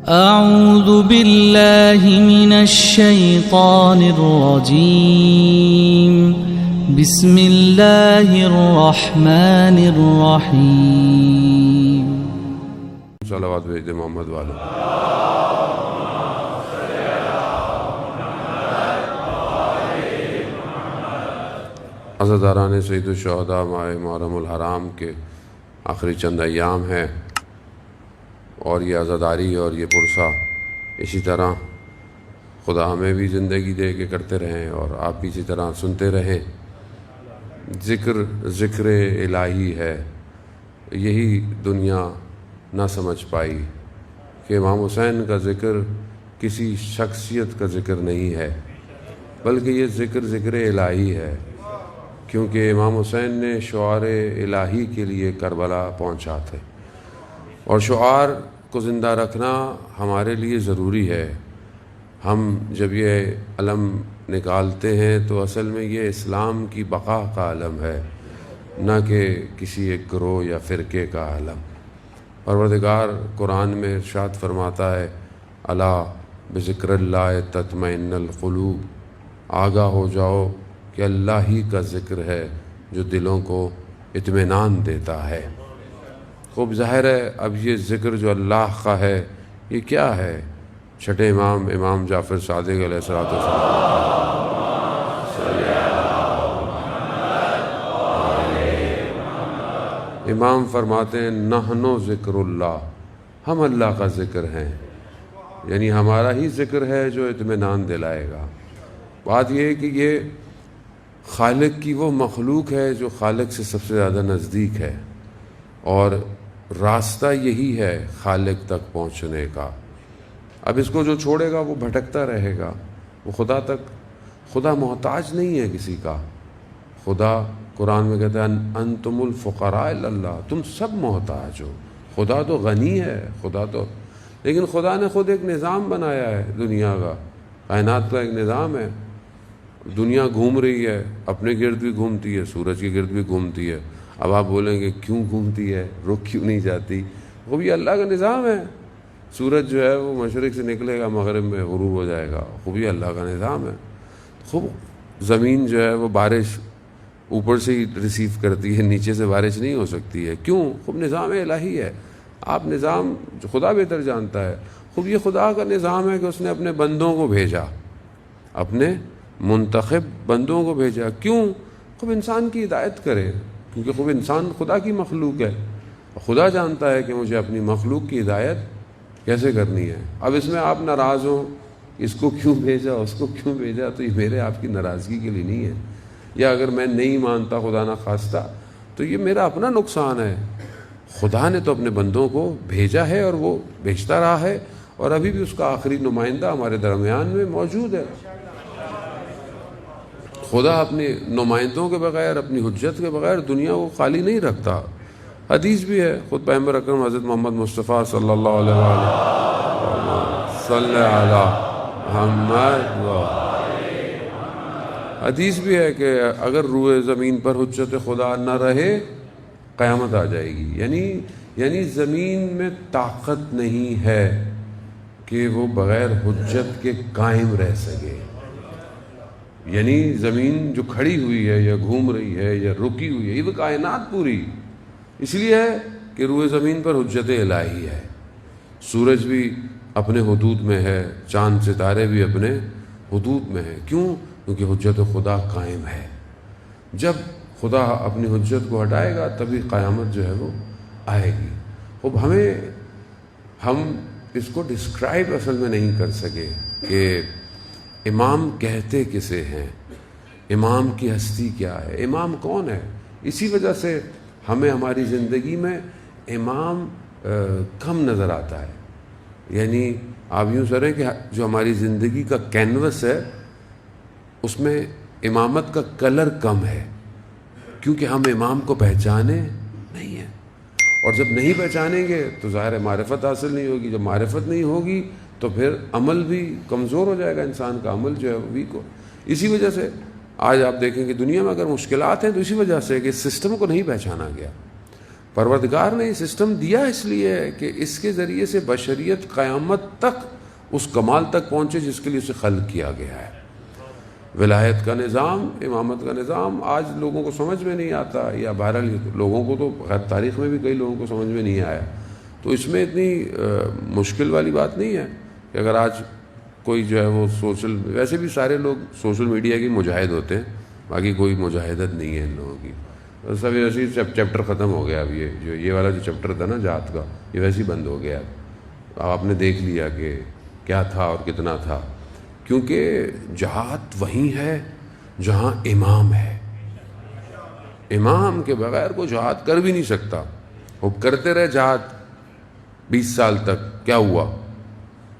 أعوذ بالله من الشيطان الرجيم بسم الله الرحمن الرحيم صلوات بھیج دے محمد والے. عزاداران سید الشہداء ماہ محرم الحرام کے آخری چند ایام ہیں، اور یہ عزاداری اور یہ پرسہ اسی طرح خدا ہمیں بھی زندگی دے کے کرتے رہیں اور آپ بھی اسی طرح سنتے رہیں. ذکر الہی ہے. یہی دنیا نہ سمجھ پائی کہ امام حسین کا ذکر کسی شخصیت کا ذکر نہیں ہے، بلکہ یہ ذکر الہی ہے، کیونکہ امام حسین نے شعار الہی کے لیے کربلا پہنچا تھے، اور شعار کو زندہ رکھنا ہمارے لیے ضروری ہے. ہم جب یہ علم نکالتے ہیں تو اصل میں یہ اسلام کی بقا کا علم ہے، نہ کہ کسی ایک گروہ یا فرقے کا علم. پروردگار قرآن میں ارشاد فرماتا ہے، الا بذکر اللہ تطمئن القلوب، آگاہ ہو جاؤ کہ اللہ ہی کا ذکر ہے جو دلوں کو اطمینان دیتا ہے. خوب ظاہر ہے اب یہ ذکر جو اللہ کا ہے یہ کیا ہے؟ چھٹے امام جعفر صادق علیہ الصلوۃ والسلام امام فرماتے ہیں نحن ذکر اللہ، ہم اللہ کا ذکر ہیں، یعنی ہمارا ہی ذکر ہے جو اطمینان دلائے گا. بات یہ ہے کہ یہ خالق کی وہ مخلوق ہے جو خالق سے سب سے زیادہ نزدیک ہے، اور راستہ یہی ہے خالق تک پہنچنے کا. اب اس کو جو چھوڑے گا وہ بھٹکتا رہے گا. وہ خدا محتاج نہیں ہے کسی کا. خدا قرآن میں کہتا ہے انتم الفقراء الی اللہ، تم سب محتاج ہو. خدا تو غنی ہے، لیکن خدا نے خود ایک نظام بنایا ہے دنیا کا، کائنات کا ایک نظام ہے. دنیا گھوم رہی ہے، اپنے گرد بھی گھومتی ہے، سورج کے گرد بھی گھومتی ہے. اب آپ بولیں گے کیوں گھومتی ہے، رک کیوں نہیں جاتی؟ وہ بھی اللہ کا نظام ہے. سورج جو ہے وہ مشرق سے نکلے گا، مغرب میں غروب ہو جائے گا. وہ بھی اللہ کا نظام ہے. خوب زمین جو ہے وہ بارش اوپر سے ہی ریسیو کرتی ہے، نیچے سے بارش نہیں ہو سکتی ہے. کیوں؟ خوب نظام الہی ہے. آپ نظام جو خدا بہتر جانتا ہے. خوب یہ خدا کا نظام ہے کہ اس نے اپنے بندوں کو بھیجا، اپنے منتخب بندوں کو بھیجا. کیوں؟ خوب انسان کی ہدایت کرے، کیونکہ خوب انسان خدا کی مخلوق ہے. خدا جانتا ہے کہ مجھے اپنی مخلوق کی ہدایت کیسے کرنی ہے. اب اس میں آپ ناراض ہوں، اس کو کیوں بھیجا، اس کو کیوں بھیجا، تو یہ میرے آپ کی ناراضگی کے لیے نہیں ہے. یا اگر میں نہیں مانتا خدا نہ خواستہ تو یہ میرا اپنا نقصان ہے. خدا نے تو اپنے بندوں کو بھیجا ہے اور وہ بھیجتا رہا ہے، اور ابھی بھی اس کا آخری نمائندہ ہمارے درمیان میں موجود ہے. خدا اپنے نمائندوں کے بغیر، اپنی حجت کے بغیر دنیا کو خالی نہیں رکھتا. حدیث بھی ہے، خود پیغمبر اکرم حضرت محمد مصطفیٰ صلی اللہ علیہ وآلہ صلی علی محمد. حدیث بھی ہے کہ اگر روئے زمین پر حجت خدا نہ رہے قیامت آ جائے گی. یعنی زمین میں طاقت نہیں ہے کہ وہ بغیر حجت کے قائم رہ سکے. یعنی زمین جو کھڑی ہوئی ہے یا گھوم رہی ہے یا رکی ہوئی ہے، یہ وہ کائنات پوری اس لیے ہے کہ روئے زمین پر حجت الہی ہے. سورج بھی اپنے حدود میں ہے، چاند ستارے بھی اپنے حدود میں ہیں. کیوں؟ کیونکہ حجت خدا قائم ہے. جب خدا اپنی حجت کو ہٹائے گا تبھی قیامت جو ہے وہ آئے گی. اب ہم اس کو ڈسکرائب اصل میں نہیں کر سکے کہ امام کہتے کسے ہیں، امام کی ہستی کیا ہے، امام کون ہے. اسی وجہ سے ہمیں ہماری زندگی میں امام کم نظر آتا ہے. یعنی آپ یوں سمجھیں کہ جو ہماری زندگی کا کینوس ہے اس میں امامت کا کلر کم ہے، کیونکہ ہم امام کو پہچانے نہیں ہیں. اور جب نہیں پہچانیں گے تو ظاہر معرفت حاصل نہیں ہوگی. جب معرفت نہیں ہوگی تو پھر عمل بھی کمزور ہو جائے گا، انسان کا عمل جو ہے وہ ویک ہو. اسی وجہ سے آج آپ دیکھیں کہ دنیا میں اگر مشکلات ہیں تو اسی وجہ سے کہ سسٹم کو نہیں پہچانا گیا. پروردگار نے یہ سسٹم دیا اس لیے ہے کہ اس کے ذریعے سے بشریت قیامت تک اس کمال تک پہنچے جس کے لیے اسے خلق کیا گیا ہے۔ ولایت کا نظام، امامت کا نظام آج لوگوں کو سمجھ میں نہیں آتا، یا بہرحال لوگوں کو تو غیر تاریخ میں بھی کئی لوگوں کو سمجھ میں نہیں آیا، تو اس میں اتنی مشکل والی بات نہیں ہے کہ اگر آج کوئی جو ہے وہ ویسے بھی سارے لوگ سوشل میڈیا کی مجاہد ہوتے ہیں، باقی کوئی مجاہدت نہیں ہے ان لوگوں کی، سب ویسے ہی چیپٹر ختم ہو گیا۔ اب یہ والا جو چیپٹر تھا نا جہاد کا، یہ ویسے ہی بند ہو گیا۔ اب آپ نے دیکھ لیا کہ کیا تھا اور کتنا تھا، کیونکہ جہاد وہیں ہے جہاں امام ہے۔ امام کے بغیر کوئی جہاد کر بھی نہیں سکتا۔ وہ کرتے رہے جہاد 20 سال تک، کیا ہوا؟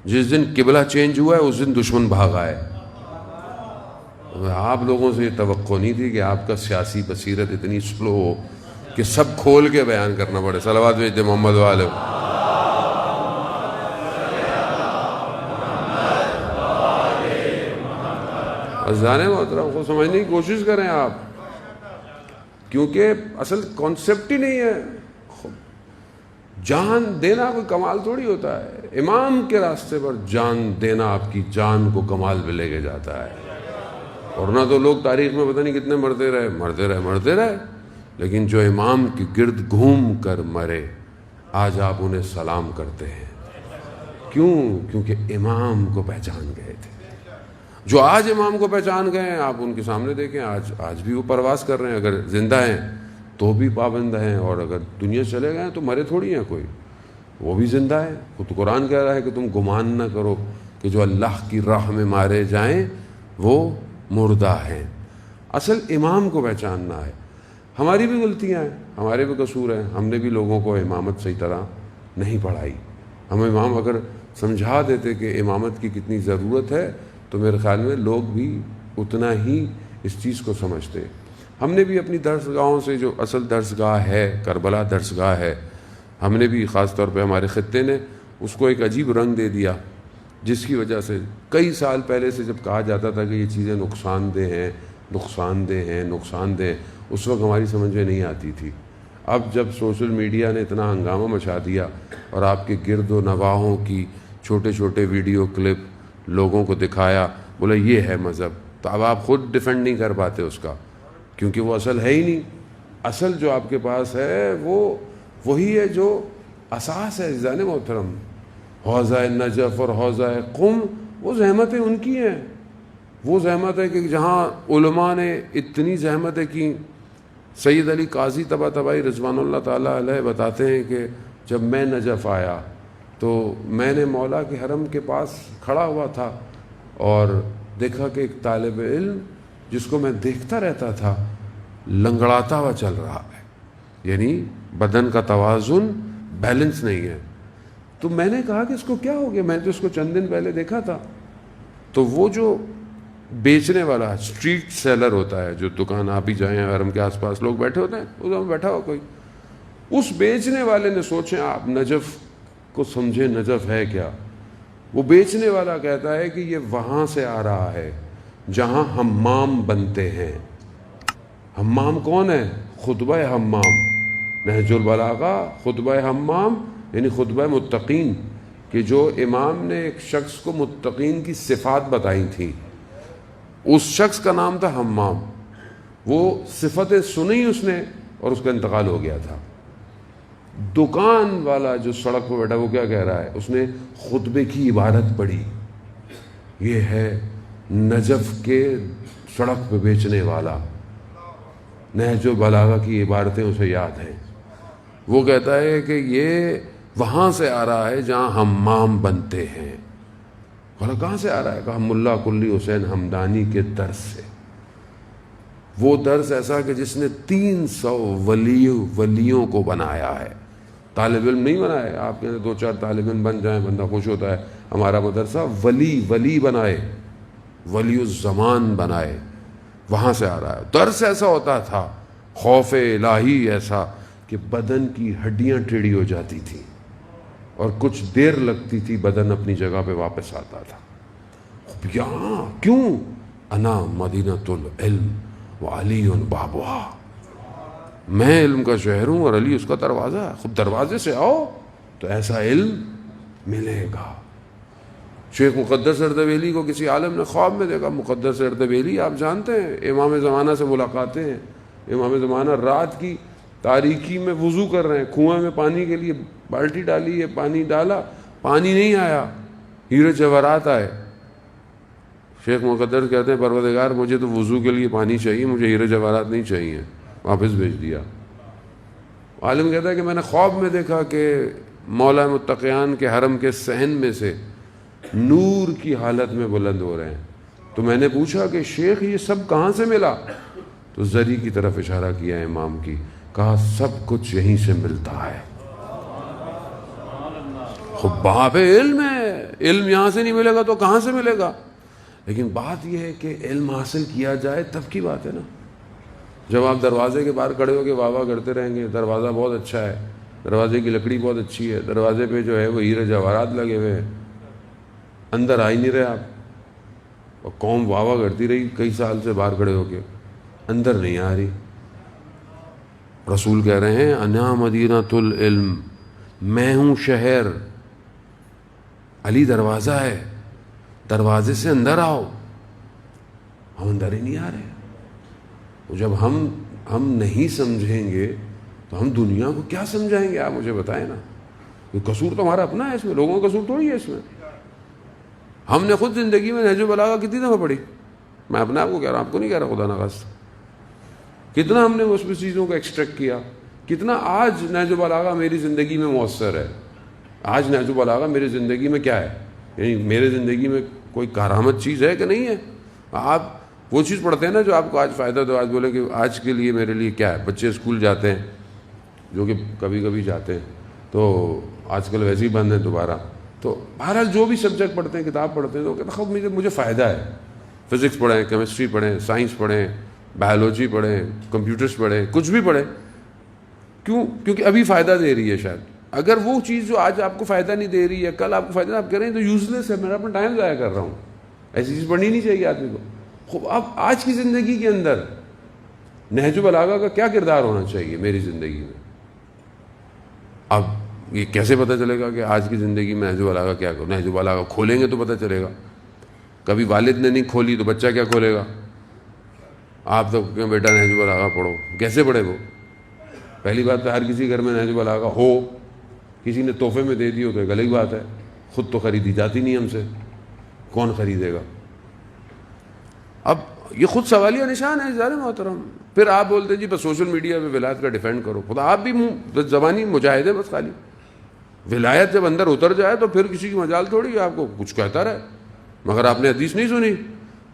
جس دن قبلہ چینج ہوا ہے اس دن دشمن بھاگا ہے۔ آپ لوگوں سے یہ توقع نہیں تھی کہ آپ کا سیاسی بصیرت اتنی سلو ہو کہ سب کھول کے بیان کرنا پڑے۔ صلوات بھیجتے محمد والے۔ عزیزان محترم کو سمجھنے کی کوشش کریں آپ، کیونکہ اصل کانسیپٹ ہی نہیں ہے۔ جان دینا کوئی کمال تھوڑی ہوتا ہے، امام کے راستے پر جان دینا آپ کی جان کو کمال پہ لے کے جاتا ہے۔ اور نہ تو لوگ تاریخ میں پتہ نہیں کتنے مرتے رہے، لیکن جو امام کے گرد گھوم کر مرے آج آپ انہیں سلام کرتے ہیں۔ کیوں؟ کیونکہ امام کو پہچان گئے تھے۔ جو آج امام کو پہچان گئے ہیں آپ ان کے سامنے دیکھیں، آج بھی وہ پرواز کر رہے ہیں، اگر زندہ ہیں تو بھی پابند ہیں، اور اگر دنیا چلے گئے ہیں تو مرے تھوڑی ہیں کوئی، وہ بھی زندہ ہے۔ خود قرآن کہہ رہا ہے کہ تم گمان نہ کرو کہ جو اللہ کی راہ میں مارے جائیں وہ مردہ ہیں۔ اصل امام کو پہچاننا ہے۔ ہماری بھی غلطیاں ہیں، ہمارے بھی قصور ہیں، ہم نے بھی لوگوں کو امامت صحیح طرح نہیں پڑھائی۔ ہم امام اگر سمجھا دیتے کہ امامت کی کتنی ضرورت ہے تو میرے خیال میں لوگ بھی اتنا ہی اس چیز کو سمجھتے۔ ہم نے بھی اپنی درسگاہوں سے، جو اصل درسگاہ ہے کربلا درسگاہ ہے، ہم نے بھی خاص طور پہ ہمارے خطے نے اس کو ایک عجیب رنگ دے دیا، جس کی وجہ سے کئی سال پہلے سے جب کہا جاتا تھا کہ یہ چیزیں نقصان دہ ہیں، اس وقت ہماری سمجھ میں نہیں آتی تھی۔ اب جب سوشل میڈیا نے اتنا ہنگامہ مچا دیا اور آپ کے گرد و نواحوں کی چھوٹے چھوٹے ویڈیو کلپ لوگوں کو دکھایا، بولا یہ ہے مذہب، تو اب آپ خود ڈیفینڈ نہیں کر پاتے اس کا، کیونکہ وہ اصل ہے ہی نہیں۔ اصل جو آپ کے پاس ہے وہ وہی ہے جو اساس ہے۔ عزیزان محترم، حوضہ نجف اور حوضہ قم، وہ زحمتیں ان کی ہیں۔ وہ زحمت ہے کہ جہاں علماء نے اتنی زحمتیں کی۔ سید علی قاضی طباطبائی رضوان اللہ تعالیٰ علیہ بتاتے ہیں کہ جب میں نجف آیا تو میں نے مولا کے حرم کے پاس کھڑا ہوا تھا اور دیکھا کہ ایک طالب علم جس کو میں دیکھتا رہتا تھا لنگڑاتا ہوا چل رہا ہے، یعنی بدن کا توازن بیلنس نہیں ہے۔ تو میں نے کہا کہ اس کو کیا ہو گیا؟ میں نے تو اس کو چند دن پہلے دیکھا تھا۔ تو وہ جو بیچنے والا اسٹریٹ سیلر ہوتا ہے، جو دکان آپ ہی جائیں حرم کے آس پاس لوگ بیٹھے ہوتے ہیں، اس میں بیٹھا ہوا کوئی، اس بیچنے والے نے سوچیں آپ نجف کو سمجھے نجف ہے کیا؟ وہ بیچنے والا کہتا ہے کہ یہ وہاں سے آ رہا ہے جہاں حمام بنتے ہیں۔ حمام کون ہے؟ خطبہ حمام، نہج البلاغہ خطبہ حمام یعنی خطبہ متقین، کہ جو امام نے ایک شخص کو متقین کی صفات بتائی تھی، اس شخص کا نام تھا حمام۔ وہ صفتیں سنی اس نے اور اس کا انتقال ہو گیا تھا۔ دکان والا جو سڑک پہ بیٹھا وہ کیا کہہ رہا ہے؟ اس نے خطبے کی عبارت پڑھی، یہ ہے نجف کے سڑک پہ بیچنے والا، نہج البلاغہ کی عبارتیں اسے یاد ہیں۔ وہ کہتا ہے کہ یہ وہاں سے آ رہا ہے جہاں حمام بنتے ہیں۔ بولا کہاں سے آ رہا ہے؟ کہا ملا کلی حسین ہمدانی کے درس سے۔ وہ درس ایسا کہ جس نے 300 ولیوں کو بنایا ہے، طالب علم نہیں بنائے۔ آپ کے 2-4 طالب علم بن جائیں بندہ خوش ہوتا ہے، ہمارا مدرسہ ولی بنائے، ولی الزمان بنائے، وہاں سے آ رہا ہے۔ درس ایسا ہوتا تھا، خوف الہی ایسا کہ بدن کی ہڈیاں ٹیڑھی ہو جاتی تھیں اور کچھ دیر لگتی تھی بدن اپنی جگہ پہ واپس آتا تھا۔ یہاں کیوں؟ انا مدینۃ العلم وعلی بابها، میں علم کا شہر ہوں اور علی اس کا دروازہ ہے. خود دروازے سے آؤ تو ایسا علم ملے گا. شیخ مقدس اردبیلی کو کسی عالم نے خواب میں دیکھا. مقدس اردبیلی آپ جانتے ہیں امام زمانہ سے ملاقاتیں ہیں. امام زمانہ رات کی تاریکی میں وضو کر رہے ہیں, کنویں میں پانی کے لیے بالٹی ڈالی ہے, پانی ڈالا, پانی نہیں آیا, ہیرے جواہرات آئے. شیخ مقدس کہتے ہیں پروردگار مجھے تو وضو کے لیے پانی چاہیے, مجھے ہیرے جواہرات نہیں چاہیے, واپس بھیج دیا. عالم کہتا ہے کہ میں نے خواب میں دیکھا کہ مولا متقیان کے حرم کے صحن میں سے نور کی حالت میں بلند ہو رہے ہیں. تو میں نے پوچھا کہ شیخ یہ سب کہاں سے ملا؟ تو زری کی طرف اشارہ کیا امام کی, کہا سب کچھ یہیں سے ملتا ہے. خب باب علم ہے, علم یہاں سے نہیں ملے گا تو کہاں سے ملے گا؟ لیکن بات یہ ہے کہ علم حاصل کیا جائے تب کی بات ہے نا. جب آپ دروازے کے باہر کھڑے ہو کے واہ واہ کرتے رہیں گے دروازہ بہت اچھا ہے, دروازے کی لکڑی بہت اچھی ہے, دروازے پہ جو ہے وہ ہیرے جواہرات لگے ہوئے ہیں, اندر آ ہی نہیں رہے آپ, اور قوم واہ واہ کرتی رہی کئی سال سے باہر کھڑے ہو کے, اندر نہیں آ رہی. رسول کہہ رہے ہیں انا مدینۃ العلم, میں ہوں شہر, علی دروازہ ہے, دروازے سے اندر آؤ. ہم اندر ہی نہیں آ رہے. جب ہم نہیں سمجھیں گے تو ہم دنیا کو کیا سمجھائیں گے؟ آپ مجھے بتائیں نا. قصور تو ہمارا اپنا ہے اس میں, لوگوں کا قصور تھوڑی ہے اس میں. ہم نے خود زندگی میں نہج البلاغہ کتنی دفعہ پڑھی؟ میں اپنے آپ کو کہہ رہا ہوں, آپ کو نہیں کہہ رہا, خدا نخواستہ. کتنا ہم نے اس میں چیزوں کو ایکسٹریکٹ کیا, کتنا آج نہج البلاغہ میری زندگی میں مؤثر ہے. آج نہج البلاغہ میری زندگی میں کیا ہے, یعنی میرے زندگی میں کوئی کارآمد چیز ہے کہ نہیں ہے؟ آپ وہ چیز پڑھتے ہیں نا جو آپ کو آج فائدہ دو. آج بولے کہ آج کے لیے میرے لیے کیا ہے. بچے اسکول جاتے ہیں, جو کہ کبھی کبھی جاتے ہیں, تو آج کل ویسے ہی بند ہیں دوبارہ. تو بہرحال جو بھی سبجیکٹ پڑھتے ہیں, کتاب پڑھتے ہیں, تو کہتے ہیں مجھے فائدہ ہے. فزکس پڑھیں, کیمسٹری پڑھیں, سائنس پڑھیں, بایولوجی پڑھیں, کمپیوٹرز پڑھیں, کچھ بھی پڑھیں. کیوں؟ کیونکہ ابھی فائدہ دے رہی ہے شاید. اگر وہ چیز جو آج آپ کو فائدہ نہیں دے رہی ہے کل آپ کو فائدہ آپ کر رہے ہیں تو یوز لیس ہے, میں اپنا ٹائم ضائع کر رہا ہوں. ایسی چیز پڑھنی نہیں چاہیے آدمی کو. خوب اب آج کی زندگی کے اندر نہج البلاغہ کا کیا کردار ہونا چاہیے میری زندگی میں؟ اب یہ کیسے پتہ چلے گا کہ آج کی زندگی میں نہج البلاغہ کیا کرو؟ نہج البلاغہ کھولیں گے تو پتہ چلے گا. کبھی والد نے نہیں کھولی تو بچہ کیا کھولے گا؟ آپ تو کہ بیٹا نہج البلاغہ پڑھو, کیسے پڑھے وہ؟ پہلی بات تو ہر کسی گھر میں نہج البلاغہ ہو, کسی نے تحفے میں دے دی ہو تو ایک الگ بات ہے. خود تو خریدی جاتی نہیں ہم سے, کون خریدے گا؟ اب یہ خود سوالیہ نشان ہے ظاہر محترم. پھر آپ بولتے ہیں جی بس سوشل میڈیا پہ ولایت کا ڈیفینڈ کرو. خدا آپ بھی زبانی مجاہد ہیں بس خالی. ولایت جب اندر اتر جائے تو پھر کسی کی مجال تھوڑی آپ کو کچھ کہتا رہے. مگر آپ نے حدیث نہیں سنی؟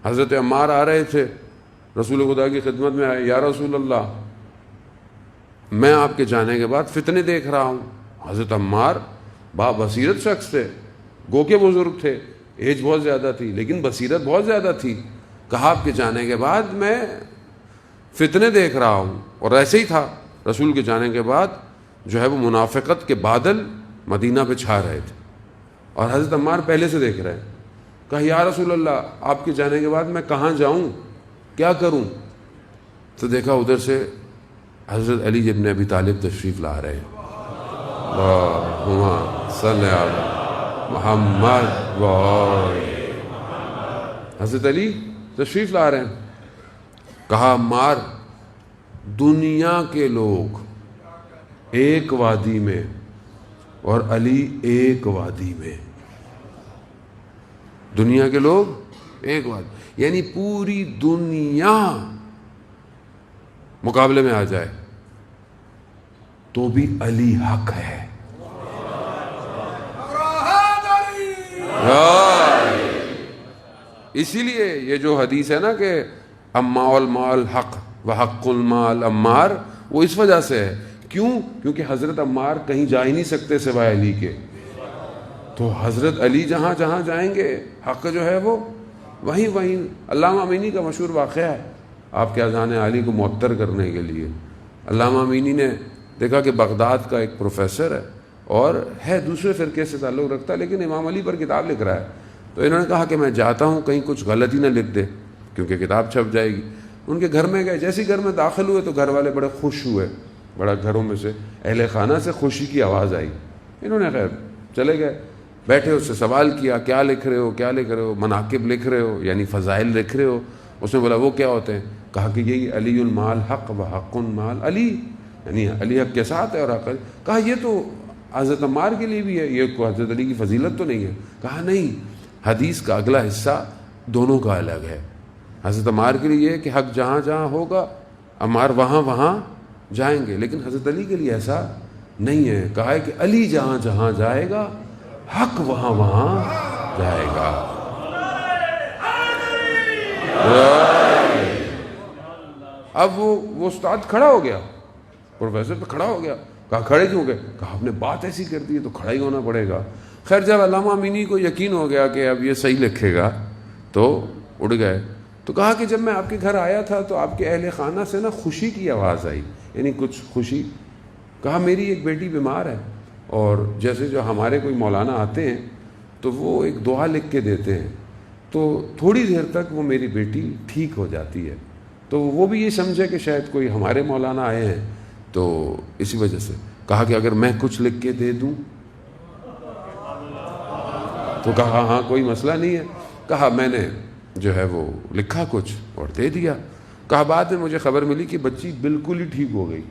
حضرت عمار آ رہے تھے رسول خدا کی خدمت میں, آئے, یا رسول اللہ میں آپ کے جانے کے بعد فتنے دیکھ رہا ہوں. حضرت عمار با بصیرت شخص تھے, گو کے بزرگ تھے, ایج بہت زیادہ تھی لیکن بصیرت بہت زیادہ تھی. کہا آپ کے جانے کے بعد میں فتنے دیکھ رہا ہوں. اور ایسے ہی تھا, رسول کے جانے کے بعد جو ہے وہ منافقت کے بادل مدینہ پہ چھا رہے تھے اور حضرت عمار پہلے سے دیکھ رہے ہیں. کہا یا رسول اللہ آپ کے جانے کے بعد میں کہاں جاؤں, کیا کروں؟ تو دیکھا ادھر سے حضرت علی ابن ابی طالب تشریف لا رہے ہیں. اللہم صلی علی محمد حضرت علی تشریف لا رہے ہیں. کہا عمار دنیا کے لوگ ایک وادی میں اور علی ایک وادی میں. دنیا کے لوگ ایک وادی, یعنی پوری دنیا مقابلے میں آ جائے تو بھی علی حق ہے. اسی لیے یہ جو حدیث ہے نا کہ اما المال حق و حق المال عمار, وہ اس وجہ سے ہے. کیوں؟ کیونکہ حضرت عمار کہیں جا ہی نہیں سکتے سوائے علی کے. تو حضرت علی جہاں جہاں جائیں گے حق جو ہے وہ وہیں. علامہ امینی کا مشہور واقعہ ہے, آپ کے اذان علی کو معطر کرنے کے لیے علامہ امینی نے دیکھا کہ بغداد کا ایک پروفیسر ہے اور ہے دوسرے فرقے سے تعلق رکھتا ہے لیکن امام علی پر کتاب لکھ رہا ہے. تو انہوں نے کہا کہ میں جاتا ہوں کہیں کچھ غلطی نہ لکھ دے کیونکہ کتاب چھپ جائے گی. ان کے گھر میں گئے, جیسے گھر میں داخل ہوئے تو گھر والے بڑے خوش ہوئے, بڑا گھروں میں سے اہل خانہ سے خوشی کی آواز آئی. انہوں نے خیر چلے گئے, بیٹھے, اس سے سوال کیا کیا لکھ رہے ہو, کیا لکھ رہے ہو, مناقب لکھ رہے ہو یعنی فضائل لکھ رہے ہو. اس نے بولا وہ کیا ہوتے ہیں؟ کہا کہ یہی علی المال حق و حق مال علی, یعنی علی حق کے ساتھ ہے اور حق. کہا یہ تو حضرت عمار کے لیے بھی ہے, یہ کو حضرت علی کی فضیلت تو نہیں ہے. کہا نہیں, حدیث کا اگلا حصہ دونوں کا الگ ہے. حضرت عمار کے لیے یہ ہے کہ حق جہاں جہاں ہوگا عمار وہاں وہاں جائیں گے, لیکن حضرت علی کے لیے ایسا نہیں ہے. کہا ہے کہ علی جہاں جہاں جائے گا حق وہاں وہاں جائے گا. اب وہ استاد کھڑا ہو گیا, پروفیسر تو کھڑا ہو گیا. کہا کھڑے کیوں گئے؟ کہا آپ نے بات ایسی کر دی ہے تو کھڑا ہی ہونا پڑے گا. خیر جب علامہ امینی کو یقین ہو گیا کہ اب یہ صحیح لکھے گا تو اڑ گئے. تو کہا کہ جب میں آپ کے گھر آیا تھا تو آپ کے اہل خانہ سے نا خوشی کی آواز آئی, یعنی کچھ خوشی. کہا میری ایک بیٹی بیمار ہے, اور جیسے جو ہمارے کوئی مولانا آتے ہیں تو وہ ایک دعا لکھ کے دیتے ہیں, تو تھوڑی دیر تک وہ میری بیٹی ٹھیک ہو جاتی ہے. تو وہ بھی یہ سمجھے کہ شاید کوئی ہمارے مولانا آئے ہیں, تو اسی وجہ سے. کہا کہ اگر میں کچھ لکھ کے دے دوں؟ تو کہا ہاں کوئی مسئلہ نہیں ہے. کہا میں نے جو ہے وہ لکھا کچھ اور دے دیا. کہا بعد میں مجھے خبر ملی کہ بچی بالکل ہی ٹھیک ہو گئی,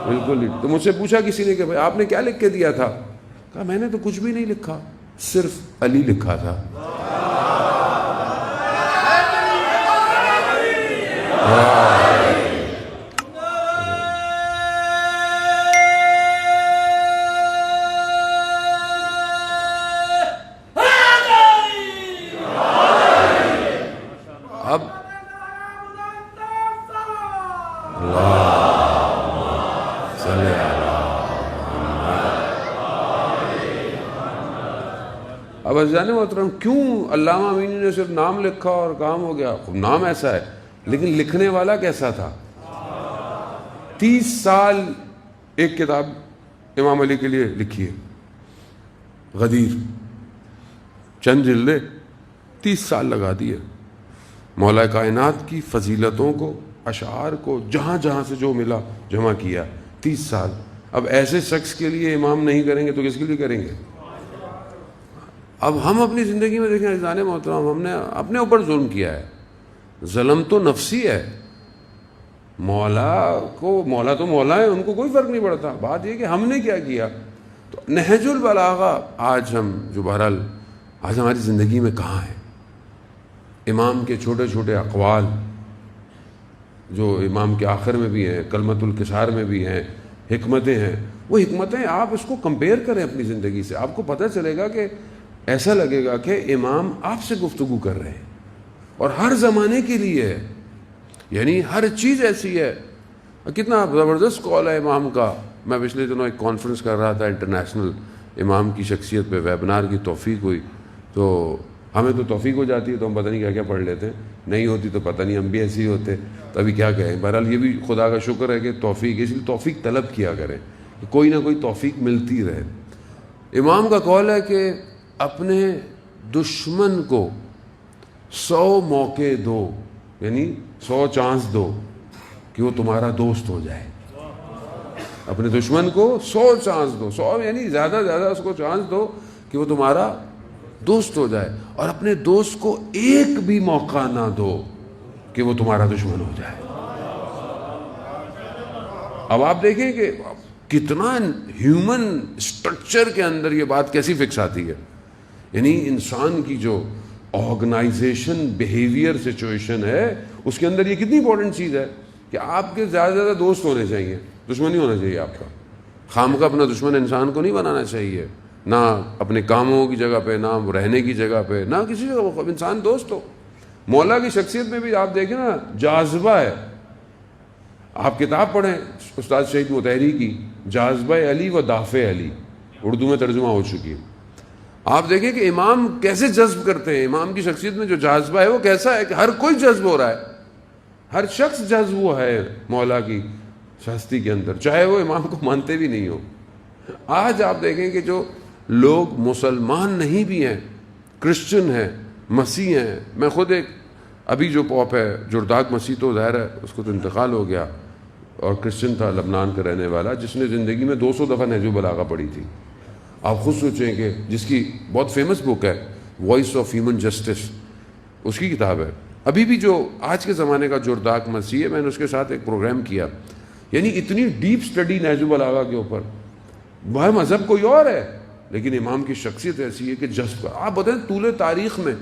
بالکل ہی. تو مجھ سے پوچھا کسی نے کہ بھائی آپ نے کیا لکھ کے دیا تھا؟ کہا میں نے تو کچھ بھی نہیں لکھا, صرف علی لکھا تھا. اب عزیزان محترم, کیوں علامہ امینی نے صرف نام لکھا اور کام ہو گیا؟ نام ایسا ہے, لیکن لکھنے والا کیسا تھا؟ 30 سال ایک کتاب امام علی کے لیے لکھی ہے, غدیر, چند جلدیں, 30 سال لگا دیے. مولا کائنات کی فضیلتوں کو, اشعار کو جہاں جہاں سے جو ملا جمع کیا, 30 سال. اب ایسے شخص کے لیے امام نہیں کریں گے تو کس کے لیے کریں گے؟ اب ہم اپنی زندگی میں دیکھیں عزیزان محترم, ہم نے اپنے اوپر ظلم کیا ہے. ظلم تو نفسی ہے. مولا تو مولا ہے, ان کو کوئی فرق نہیں پڑتا. بات یہ کہ ہم نے کیا کیا. تو نہج البلاغہ آج ہم جو بہرحال آج ہماری زندگی میں کہاں ہے؟ امام کے چھوٹے چھوٹے اقوال جو امام کے آخر میں بھی ہیں, کلمۃ الکسار میں بھی ہیں, حکمتیں ہیں. وہ حکمتیں آپ اس کو کمپیئر کریں اپنی زندگی سے, آپ کو پتہ چلے گا کہ ایسا لگے گا کہ امام آپ سے گفتگو کر رہے ہیں, اور ہر زمانے کے لیے ہے, یعنی ہر چیز ایسی ہے. کتنا زبردست کال ہے امام کا. میں پچھلے دنوں ایک کانفرنس کر رہا تھا انٹرنیشنل, امام کی شخصیت پہ ویبنار کی توفیق ہوئی. تو ہمیں تو توفیق ہو جاتی ہے تو ہم پتہ نہیں کیا کیا پڑھ لیتے ہیں, نہیں ہوتی تو پتہ نہیں ہم بھی ایسے ہی ہوتے, تو ابھی کیا کہیں. بہرحال یہ بھی خدا کا شکر ہے کہ توفیق, اس لیے توفیق طلب کیا کریں, کوئی نہ کوئی توفیق ملتی رہے. امام کا قول ہے کہ اپنے دشمن کو 100 موقع دو, یعنی 100 چانس دو کہ وہ تمہارا دوست ہو جائے. اپنے دشمن کو 100 چانس دو, 100 یعنی زیادہ زیادہ اس کو چانس دو کہ وہ تمہارا دوست ہو جائے, اور اپنے دوست کو ایک بھی موقع نہ دو کہ وہ تمہارا دشمن ہو جائے. اب آپ دیکھیں کہ کتنا ہیومن سٹرکچر کے اندر یہ بات کیسی فکس آتی ہے. یعنی انسان کی جو آرگنائزیشن بیہیویئر سچویشن ہے اس کے اندر یہ کتنی امپورٹنٹ چیز ہے کہ آپ کے زیادہ سے زیادہ دوست ہونے چاہیے, دشمن نہیں ہونا چاہیے آپ کا. خام کا اپنا دشمن انسان کو نہیں بنانا چاہیے, نہ اپنے کاموں کی جگہ پہ, نہ رہنے کی جگہ پہ, نہ کسی جگہ. انسان دوست ہو. مولا کی شخصیت میں بھی آپ دیکھیں نا, جاذبہ ہے. آپ کتاب پڑھیں استاد شہید مطہری کی, جاذبہ علی و دافع علی, اردو میں ترجمہ ہو چکی ہے. آپ دیکھیں کہ امام کیسے جذب کرتے ہیں. امام کی شخصیت میں جو جاذبہ ہے وہ کیسا ہے کہ ہر کوئی جذب ہو رہا ہے, ہر شخص جذب ہوا ہے مولا کی ہستی کے اندر, چاہے وہ امام کو مانتے بھی نہیں ہو. آج آپ دیکھیں کہ جو لوگ مسلمان نہیں بھی ہیں, کرسچن ہیں, مسیح ہیں, میں خود ایک ابھی جو پاپ ہے جرداق مسیح تو ظاہر ہے اس کو تو انتقال ہو گیا، اور کرسچن تھا لبنان کا رہنے والا، جس نے زندگی میں 200 دفعہ نہج البلاغہ پڑھی تھی۔ آپ خود سوچیں کہ جس کی بہت فیمس بک ہے وائس آف ہیومن جسٹس، اس کی کتاب ہے۔ ابھی بھی جو آج کے زمانے کا جرداق مسیح ہے، میں نے اس کے ساتھ ایک پروگرام کیا، یعنی اتنی ڈیپ سٹڈی نہج البلاغہ کے اوپر، وہ مذہب کوئی اور ہے لیکن امام کی شخصیت ایسی ہے کہ جذب کا۔ آپ بتائیں طول تاریخ میں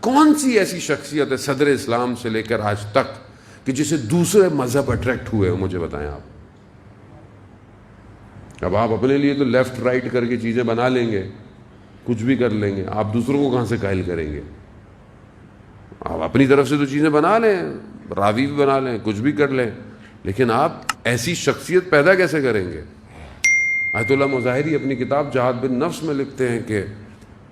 کون سی ایسی شخصیت ہے صدر اسلام سے لے کر آج تک کہ جسے دوسرے مذہب اٹریکٹ ہوئے ہو؟ مجھے بتائیں آپ۔ اب آپ اپنے لیے تو لیفٹ رائٹ کر کے چیزیں بنا لیں گے، کچھ بھی کر لیں گے، آپ دوسروں کو کہاں سے قائل کریں گے؟ آپ اپنی طرف سے تو چیزیں بنا لیں، راوی بھی بنا لیں، کچھ بھی کر لیں، لیکن آپ ایسی شخصیت پیدا کیسے کریں گے؟ آیت اللہ مظاہری اپنی کتاب جہاد بالنفس میں لکھتے ہیں کہ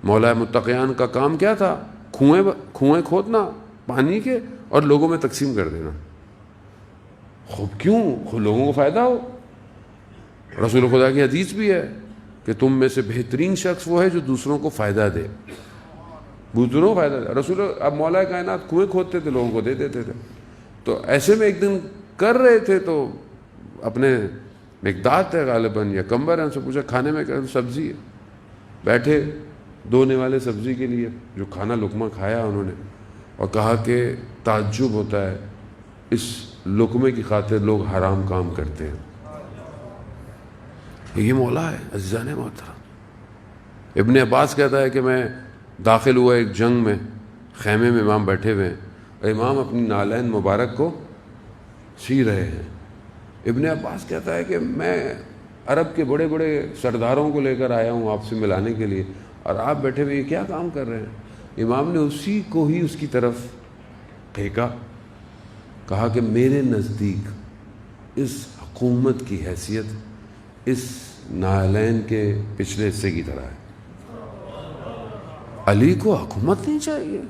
مولا متقیان کا کام کیا تھا؟ کنویں کھودنا پانی کے اور لوگوں میں تقسیم کر دینا۔ خوب کیوں؟ لوگوں کو فائدہ ہو۔ رسول خدا کی حدیث بھی ہے کہ تم میں سے بہترین شخص وہ ہے جو دوسروں کو فائدہ دے، دوسروں کو فائدہ دے۔ رسول اب مولا کائنات کنویں کھودتے تھے، لوگوں کو دے دیتے تھے۔ تو ایسے میں ایک دن کر رہے تھے تو اپنے مقداد ہے غالباً یا کمبر ہے، ان سے پوچھا کھانے میں کیا؟ سبزی ہے۔ بیٹھے دھونے والے سبزی کے لیے، جو کھانا لقمہ کھایا انہوں نے، اور کہا کہ تعجب ہوتا ہے اس لقمے کی خاطر لوگ حرام کام کرتے ہیں۔ یہ مولا ہے عزیزان محترم۔ ابن عباس کہتا ہے کہ میں داخل ہوا ایک جنگ میں، خیمے میں امام بیٹھے ہوئے ہیں اور امام اپنی نالین مبارک کو سی رہے ہیں۔ ابن عباس کہتا ہے کہ میں عرب کے بڑے بڑے سرداروں کو لے کر آیا ہوں آپ سے ملانے کے لیے، اور آپ بیٹھے ہوئے یہ کیا کام کر رہے ہیں؟ امام نے اسی کو ہی اس کی طرف پھینکا، کہا کہ میرے نزدیک اس حکومت کی حیثیت اس نالین کے پچھلے حصے کی طرح ہے۔ علی کو حکومت نہیں چاہیے،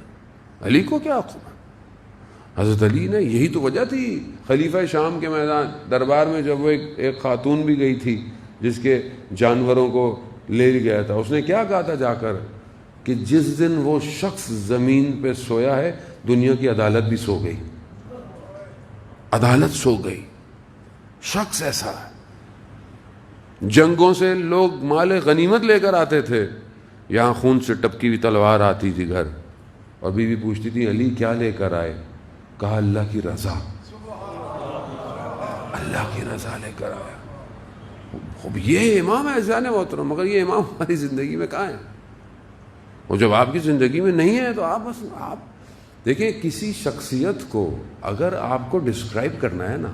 علی کو کیا حکومت؟ حضرت علی نے، یہی تو وجہ تھی خلیفہ شام کے میدان دربار میں جب وہ ایک خاتون بھی گئی تھی جس کے جانوروں کو لے گیا تھا، اس نے کیا کہا تھا جا کر کہ جس دن وہ شخص زمین پہ سویا ہے دنیا کی عدالت بھی سو گئی، عدالت سو گئی۔ شخص ایسا ہے، جنگوں سے لوگ مال غنیمت لے کر آتے تھے، یہاں خون سے ٹپکی ہوئی تلوار آتی تھی گھر، اور بیوی پوچھتی تھی علی کیا لے کر آئے؟ کہا اللہ کی رضا، اللہ کی رضا لے کر آیا۔ خوب یہ امام ہے عزیزان محترم، مگر یہ امام ہماری زندگی میں کہاں ہے؟ اور جب آپ کی زندگی میں نہیں ہے تو آپ بس آپ دیکھیں، کسی شخصیت کو اگر آپ کو ڈسکرائب کرنا ہے نا،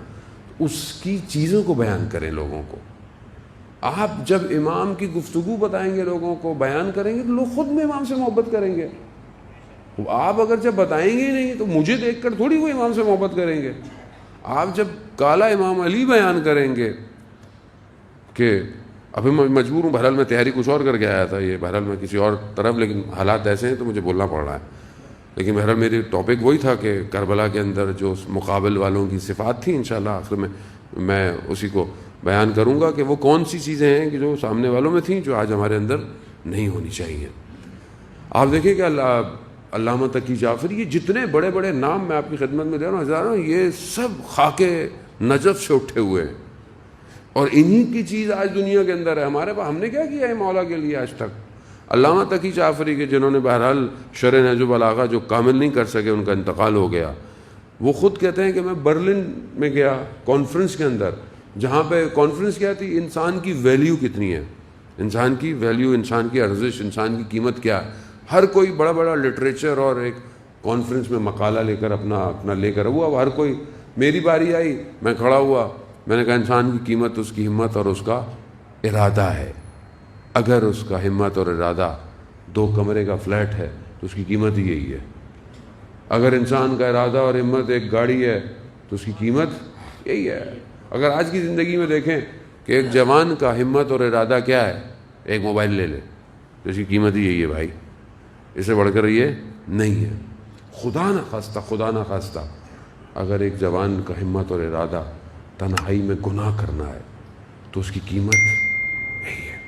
اس کی چیزوں کو بیان کریں لوگوں کو۔ آپ جب امام کی گفتگو بتائیں گے لوگوں کو، بیان کریں گے، تو لوگ خود میں امام سے محبت کریں گے۔ آپ اگر جب بتائیں گے ہی نہیں تو مجھے دیکھ کر تھوڑی وہ امام سے محبت کریں گے۔ آپ جب کالا امام علی بیان کریں گے کہ ابھی میں مجبور ہوں، بہرحال میں تیاری کچھ اور کر کے آیا تھا، یہ بہرحال میں کسی اور طرف، لیکن حالات ایسے ہیں تو مجھے بولنا پڑ رہا ہے۔ لیکن بہرحال میری ٹاپک وہی تھا کہ کربلا کے اندر جو مقابل والوں کی صفات تھیں، انشاءاللہ آخر میں اسی کو بیان کروں گا کہ وہ کون سی چیزیں ہیں کہ جو سامنے والوں میں تھیں جو آج ہمارے اندر نہیں ہونی چاہیے۔ آپ دیکھیں کہ علامہ تقی جعفری، یہ جتنے بڑے بڑے نام میں آپ کی خدمت میں دے رہا ہوں ہزاروں، یہ سب خاک نجف سے اٹھے ہوئے ہیں، اور انہی کی چیز آج دنیا کے اندر ہے۔ ہمارے پاس ہم نے کیا کیا ہے مولا کے لیے آج تک؟ علامہ تقی جعفری کے، جنہوں نے بہرحال شرح نہج البلاغہ جو کامل نہیں کر سکے، ان کا انتقال ہو گیا۔ وہ خود کہتے ہیں کہ میں برلن میں گیا کانفرنس کے اندر، جہاں پہ کانفرنس کیا تھی، انسان کی ویلیو کتنی ہے، انسان کی ویلیو، انسان کی ارزش، انسان کی قیمت کیا ہے۔ ہر کوئی بڑا بڑا لٹریچر اور ایک کانفرنس میں مقالہ لے کر اپنا لے کر وہ، اب ہر کوئی، میری باری آئی، میں کھڑا ہوا، میں نے کہا انسان کی قیمت اس کی ہمت اور اس کا ارادہ ہے۔ اگر اس کا ہمت اور ارادہ 2 کمرے کا فلیٹ ہے تو اس کی قیمت ہی یہی ہے۔ اگر انسان کا ارادہ اور ہمت ایک گاڑی ہے تو اس کی قیمت یہی ہے۔ اگر آج کی زندگی میں دیکھیں کہ ایک جوان کا ہمت اور ارادہ کیا ہے، ایک موبائل لے لے تو اس کی قیمت ہی یہی ہے بھائی، اس سے بڑھ کر یہ نہیں ہے۔ خدا نہ خواستہ اگر ایک جوان کا ہمت اور ارادہ تنہائی میں گناہ کرنا ہے تو اس کی قیمت یہی ہے۔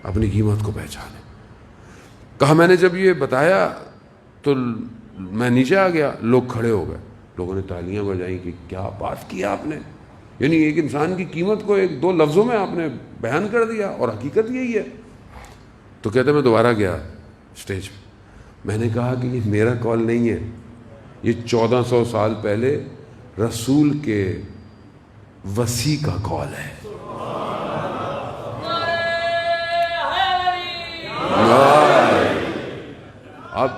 اپنی قیمت کو پہچانے۔ کہا میں نے جب یہ بتایا تو میں نیچے آ گیا, لوگ کھڑے ہو گئے, لوگوں نے تالیاں بجائیں کہ کیا بات کیا آپ نے, یعنی ایک انسان کی قیمت کو 1-2 لفظوں میں آپ نے بیان کر دیا, اور حقیقت یہی ہے. تو کہتے میں دوبارہ گیا اسٹیج پہ, میں نے کہا کہ یہ میرا کال نہیں ہے, یہ 1400 سال پہلے رسول کے وصی کا کال ہے. اب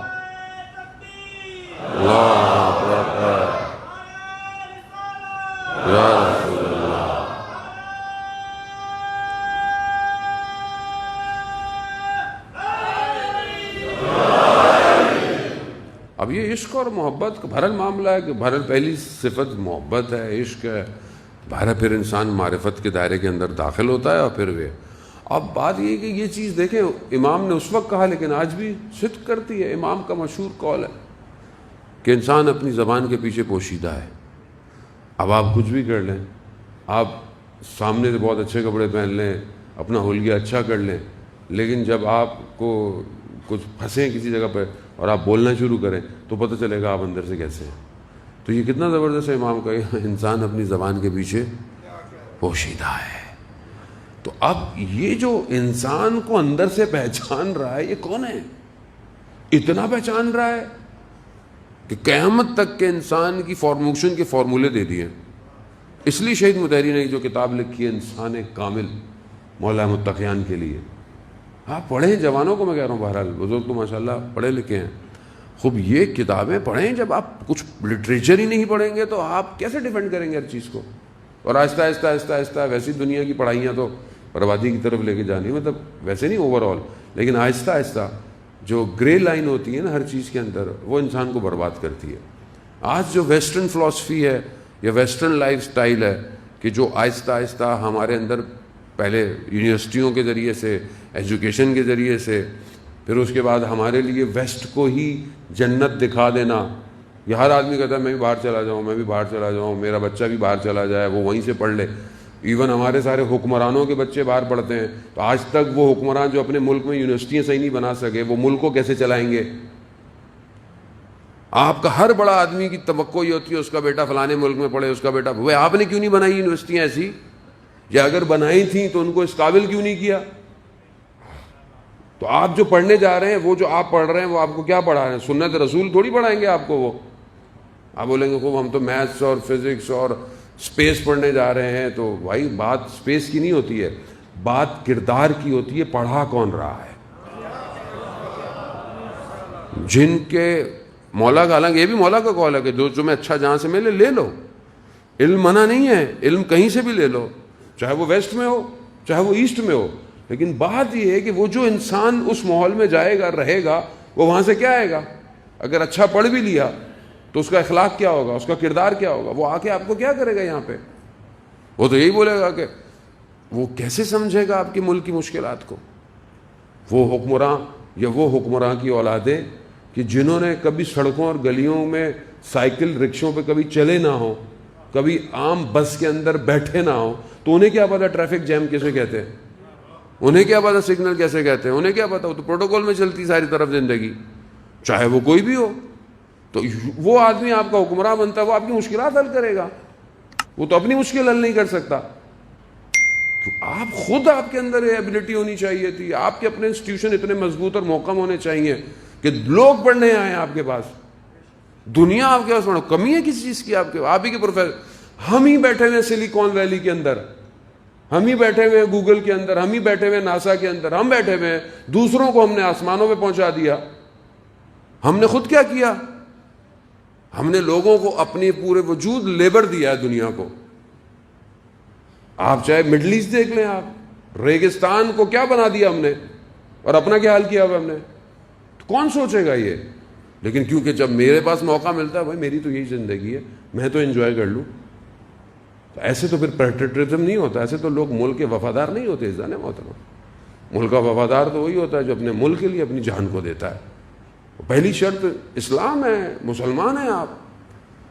اب یہ عشق اور محبت کا بہرحال معاملہ ہے کہ بہرحال پہلی صفت محبت ہے, عشق ہے, بہرحال پھر انسان معرفت کے دائرے کے اندر داخل ہوتا ہے. اور پھر وہ اب بات یہ کہ یہ چیز دیکھیں امام نے اس وقت کہا لیکن آج بھی صدق کرتی ہے. امام کا مشہور قول ہے کہ انسان اپنی زبان کے پیچھے پوشیدہ ہے. اب آپ کچھ بھی کر لیں, آپ سامنے سے بہت اچھے کپڑے پہن لیں, اپنا حلیہ اچھا کر لیں, لیکن جب آپ کو کچھ پھنسیں کسی جگہ پہ اور آپ بولنا شروع کریں تو پتہ چلے گا آپ اندر سے کیسے ہیں. تو یہ کتنا زبردست ہے امام کا, انسان اپنی زبان کے پیچھے پوشیدہ ہے. تو اب یہ جو انسان کو اندر سے پہچان رہا ہے یہ کون ہے؟ اتنا پہچان رہا ہے کہ قیامت تک کے انسان کی فارمیشن کے فارمولے دے دیے. اس لیے شہید مطہری نے جو کتاب لکھی ہے انسان کامل مولا متقیان کے لیے, آپ پڑھیں, جوانوں کو میں کہہ رہا ہوں, بہرحال بزرگ تو ماشاءاللہ پڑھے لکھے ہیں, خوب یہ کتابیں پڑھیں. جب آپ کچھ لٹریچر ہی نہیں پڑھیں گے تو آپ کیسے ڈیفینڈ کریں گے ہر چیز کو؟ اور آہستہ آہستہ آہستہ آہستہ ویسی دنیا کی پڑھائیاں تو بربادی کی طرف لے کے جانی, مطلب ویسے نہیں اوور آل, لیکن آہستہ آہستہ جو گرے لائن ہوتی ہے نا ہر چیز کے اندر, وہ انسان کو برباد کرتی ہے. آج جو ویسٹرن فلاسفی ہے یا ویسٹرن لائف سٹائل ہے کہ جو آہستہ آہستہ ہمارے اندر پہلے یونیورسٹیوں کے ذریعے سے, ایجوکیشن کے ذریعے سے, پھر اس کے بعد ہمارے لیے ویسٹ کو ہی جنت دکھا دینا. یہ ہر آدمی کہتا ہے میں بھی باہر چلا جاؤں, میں بھی باہر چلا جاؤں, میرا بچہ بھی باہر چلا جائے, وہ وہیں سے پڑھ لے. ایون ہمارے سارے حکمرانوں کے بچے باہر پڑھتے ہیں, تو آج تک وہ حکمران جو اپنے ملک میں یونیورسٹیاں صحیح نہیں بنا سکے وہ ملک کو کیسے چلائیں گے؟ آپ کا ہر بڑا آدمی کی توقع یہ ہوتی ہے اس کا بیٹا فلانے ملک میں پڑھے, اس کا بیٹا, وہ آپ نے کیوں نہیں بنائی یونیورسٹیاں ایسی؟ یا اگر بنائی تھیں تو ان کو اس قابل کیوں نہیں کیا؟ تو آپ جو پڑھنے جا رہے ہیں, وہ جو آپ پڑھ رہے ہیں, وہ آپ کو کیا پڑھا رہے ہیں؟ سنت رسول تھوڑی پڑھائیں گے آپ کو. وہ آپ بولیں گے خوب ہم تو میتھس اور فزکس اور اسپیس پڑھنے جا رہے ہیں, تو بھائی بات اسپیس کی نہیں ہوتی ہے, بات کردار کی ہوتی ہے, پڑھا کون رہا ہے. جن کے مولا کا, حالانکہ یہ بھی مولا کا قول ہے کہ جو تمہیں اچھا جہاں سے ملے لے لو, علم منع نہیں ہے, علم کہیں سے بھی لے لو, چاہے وہ ویسٹ میں ہو چاہے وہ ایسٹ میں ہو. لیکن بات یہ ہے کہ وہ جو انسان اس ماحول میں جائے گا, رہے گا, وہ وہاں سے کیا آئے گا؟ اگر اچھا پڑھ بھی لیا تو اس کا اخلاق کیا ہوگا, اس کا کردار کیا ہوگا؟ وہ آ کے آپ کو کیا کرے گا یہاں پہ؟ وہ تو یہی بولے گا کہ وہ کیسے سمجھے گا آپ کے ملک کی مشکلات کو. وہ حکمراں یا وہ حکمراں کی اولادیں کہ جنہوں نے کبھی سڑکوں اور گلیوں میں سائیکل رکشوں پہ کبھی چلے نہ ہوں, کبھی عام بس کے اندر بیٹھے نہ ہوں, تو انہیں کیا پتا ٹریفک جیم کیسے کہتے ہیں, انہیں کیا پتا سگنل کیسے کہتے ہیں, انہیں کیا پتا, وہ تو پروٹوکول میں چلتی ساری طرف زندگی, چاہے وہ کوئی بھی ہو. تو وہ آدمی آپ کا حکمراں بنتا ہے, وہ آپ کی مشکلات حل کرے گا, وہ تو اپنی مشکل حل نہیں کر سکتا. آپ خود, آپ کے اندر یہ ایبلٹی ہونی چاہیے تھی, آپ کے اپنے انسٹیٹیوشن اتنے مضبوط اور محکم ہونے چاہیے کہ لوگ پڑھنے آئیں آپ کے پاس, دنیا آپ کے پاس پڑھو. کمی ہے کسی چیز کی آپ کے, آپ ہی کے پروفیسر, ہم ہی بیٹھے ہوئے سلیکون ویلی کے اندر, ہم ہی بیٹھے ہوئے گوگل کے اندر, ہم ہی بیٹھے ہوئے ناسا کے اندر, ہم بیٹھے ہوئے, دوسروں کو ہم نے آسمانوں پہ پہنچا دیا. ہم نے خود کیا کیا؟ ہم نے لوگوں کو اپنے پورے وجود لیبر دیا ہے دنیا کو. آپ چاہے مڈل ایسٹ دیکھ لیں, آپ ریگستان کو کیا بنا دیا ہم نے, اور اپنا کیا حال کیا ہوا ہم نے. تو کون سوچے گا یہ؟ لیکن کیونکہ جب میرے پاس موقع ملتا ہے, بھائی میری تو یہی زندگی ہے, میں تو انجوائے کر لوں. تو ایسے تو پھر پیٹریوٹزم نہیں ہوتا, ایسے تو لوگ ملک کے وفادار نہیں ہوتے. عزیزان محترم, ملک کا وفادار تو وہی ہوتا ہے جو اپنے ملک کے لیے اپنی جان کو دیتا ہے. پہلی شرط اسلام ہے, مسلمان ہیں آپ.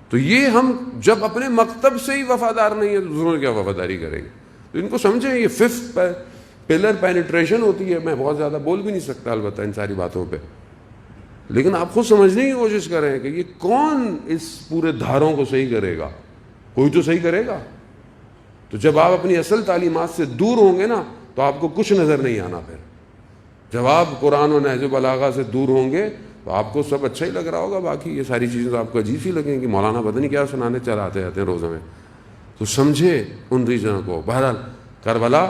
تو یہ ہم جب اپنے مکتب سے ہی وفادار نہیں ہے تو دوسروں کیا وفاداری کریں گے؟ تو ان کو سمجھیں, یہ 5th پلر پینیٹریشن ہوتی ہے. میں بہت زیادہ بول بھی نہیں سکتا البتہ ان ساری باتوں پہ. لیکن آپ خود سمجھنے کی کوشش کریں کہ یہ کون اس پورے دھاروں کو صحیح کرے گا؟ کوئی تو صحیح کرے گا. تو جب آپ اپنی اصل تعلیمات سے دور ہوں گے نا تو آپ کو کچھ نظر نہیں آنا. پھر جب آپ قرآن و نہج و بلاغہ سے دور ہوں گے تو آپ کو سب اچھا ہی لگ رہا ہوگا، باقی یہ ساری چیزیں تو آپ کو عجیب سی لگیں کہ مولانا پتہ نہیں کیا سنانے چلاتے رہتے ہیں روزہ میں. تو سمجھے ان ریزنوں کو. بہرحال کربلا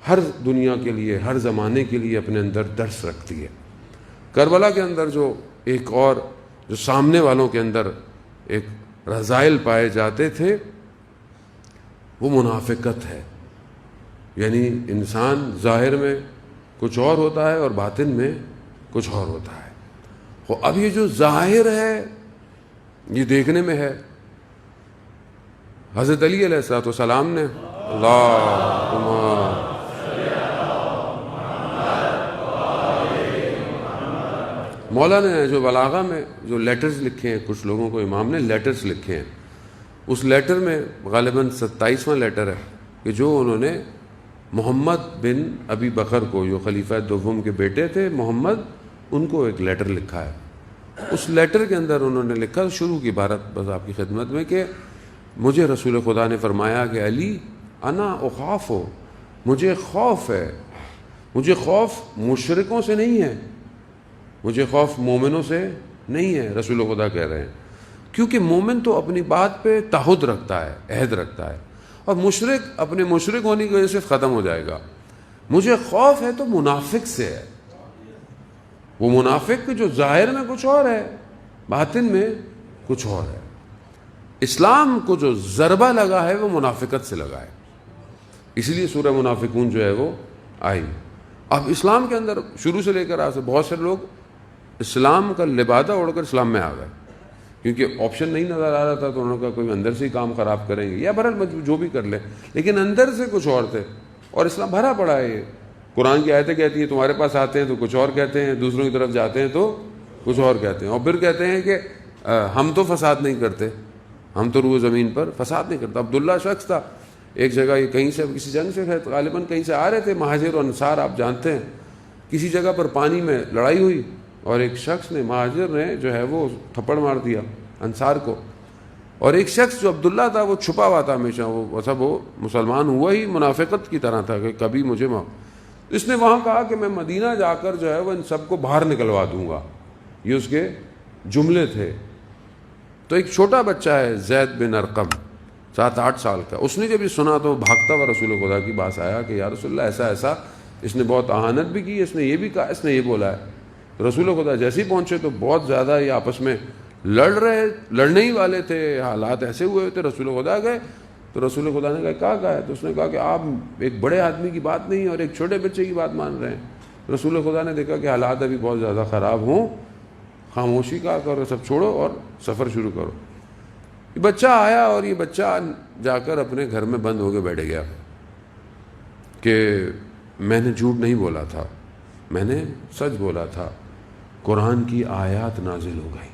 ہر دنیا کے لیے، ہر زمانے کے لیے اپنے اندر درس رکھتی ہے. کربلا کے اندر جو ایک اور جو سامنے والوں کے اندر ایک رذائل پائے جاتے تھے وہ منافقت ہے. یعنی انسان ظاہر میں کچھ اور ہوتا ہے اور باطن میں کچھ اور ہوتا ہے. اب یہ جو ظاہر ہے یہ دیکھنے میں ہے. حضرت علی علیہ الصلوۃ والسلام نے مولانا نے جو بلاغہ میں جو لیٹرز لکھے ہیں، کچھ لوگوں کو امام نے لیٹرز لکھے ہیں، اس لیٹر میں غالباً 27واں لیٹر ہے کہ جو انہوں نے محمد بن ابی بکر کو، جو خلیفہ دوم کے بیٹے تھے محمد، ان کو ایک لیٹر لکھا ہے. اس لیٹر کے اندر انہوں نے لکھا، شروع کی عبارت بس آپ کی خدمت میں، کہ مجھے رسول خدا نے فرمایا کہ علی انا اخاف ہو، مجھے خوف ہے. مجھے خوف مشرکوں سے نہیں ہے، مجھے خوف مومنوں سے نہیں ہے. رسول خدا کہہ رہے ہیں کیونکہ مومن تو اپنی بات پہ تعہد رکھتا ہے، عہد رکھتا ہے، اور مشرک اپنے مشرک ہونے کی وجہ سے ختم ہو جائے گا. مجھے خوف ہے تو منافق سے ہے. وہ منافق جو ظاہر میں کچھ اور ہے، باطن میں کچھ اور ہے. اسلام کو جو ضربہ لگا ہے وہ منافقت سے لگا ہے، اس لیے سورہ منافقون جو ہے وہ آئی. اب اسلام کے اندر شروع سے لے کر آج بہت سے لوگ اسلام کا لبادہ اوڑھ کر اسلام میں آ گئے، کیونکہ آپشن نہیں نظر آ رہا تھا تو انہوں نے کہا کوئی اندر سے ہی کام خراب کریں گے، یا بہرحال جو بھی کر لیں، لیکن اندر سے کچھ اور تھے. اور اسلام بھرا پڑا ہے. یہ قرآن کی آیتیں کہتی ہیں تمہارے پاس آتے ہیں تو کچھ اور کہتے ہیں، دوسروں کی طرف جاتے ہیں تو کچھ اور کہتے ہیں، اور پھر کہتے ہیں کہ ہم تو فساد نہیں کرتے، ہم تو روح زمین پر فساد نہیں کرتا. عبداللہ شخص تھا ایک جگہ، یہ کہیں سے کسی جنگ سے غالباً کہیں سے آ رہے تھے، مہاجر و انصار آپ جانتے ہیں. کسی جگہ پر پانی میں لڑائی ہوئی اور ایک شخص نے، مہاجر نے جو ہے وہ تھپڑ مار دیا انصار کو، اور ایک شخص جو عبداللہ تھا وہ چھپا ہوا تھا ہمیشہ، وہ سب وہ مسلمان ہوا ہی منافقت کی طرح تھا کہ کبھی مجھے اس نے وہاں کہا کہ میں مدینہ جا کر جو ہے وہ ان سب کو باہر نکلوا دوں گا. یہ اس کے جملے تھے. تو ایک چھوٹا بچہ ہے زید بن ارقم، 7-8 سال کا، اس نے جب یہ سنا تو بھاگتا ہوا رسول خدا کی پاس آیا کہ یا رسول اللہ ایسا ایسا، اس نے بہت اہانت بھی کی، اس نے یہ بھی کہا، اس نے یہ بولا ہے. رسول خدا جیسے ہی پہنچے تو بہت زیادہ یہ آپس میں لڑنے ہی والے تھے، حالات ایسے ہوئے تھے. رسول خدا گئے تو رسول خدا نے کہا ہے؟ تو اس نے کہا کہ آپ ایک بڑے آدمی کی بات نہیں اور ایک چھوٹے بچے کی بات مان رہے ہیں. رسول خدا نے دیکھا کہ حالات ابھی بہت زیادہ خراب ہوں، خاموشی کا کرو، سب چھوڑو اور سفر شروع کرو. یہ بچہ آیا اور یہ بچہ جا کر اپنے گھر میں بند ہو کے بیٹھ گیا کہ میں نے جھوٹ نہیں بولا تھا، میں نے سچ بولا تھا. قرآن کی آیات نازل ہو گئی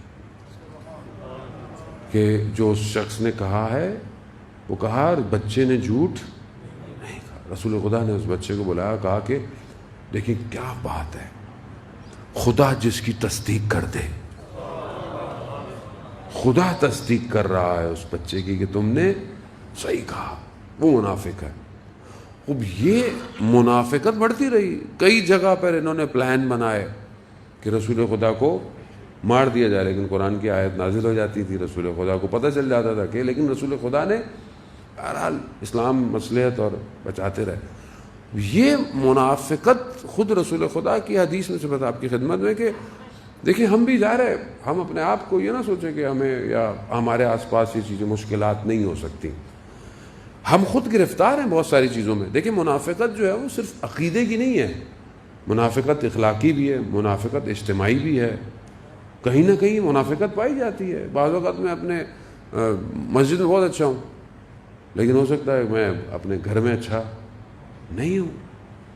کہ جو اس شخص نے کہا ہے وہ کہا، اور بچے نے جھوٹ نہیں کہا. رسول خدا نے اس بچے کو بلایا، کہا کہ دیکھیں کیا بات ہے، خدا جس کی تصدیق کر دے، خدا تصدیق کر رہا ہے اس بچے کی کہ تم نے صحیح کہا، وہ منافق ہے. اب یہ منافقت بڑھتی رہی. کئی جگہ پر انہوں نے پلان بنائے کہ رسول خدا کو مار دیا جائے، لیکن قرآن کی آیت نازل ہو جاتی تھی، رسول خدا کو پتہ چل جاتا تھا کہ، لیکن رسول خدا نے بہرحال اسلام مصلحت اور بچاتے رہے. یہ منافقت خود رسول خدا کی حدیث میں صفت آپ کی خدمت میں کہ دیکھیں ہم بھی جا رہے، ہم اپنے آپ کو یہ نہ سوچیں کہ ہمیں یا ہمارے آس پاس یہ چیزیں مشکلات نہیں ہو سکتی. ہم خود گرفتار ہیں بہت ساری چیزوں میں. دیکھیں منافقت جو ہے وہ صرف عقیدے کی نہیں ہے، منافقت اخلاقی بھی ہے، منافقت اجتماعی بھی ہے. کہیں نہ کہیں منافقت پائی جاتی ہے. بعض اوقات میں اپنے مسجد میں بہت اچھا ہوں، لیکن ہو سکتا ہے میں اپنے گھر میں اچھا نہیں ہوں.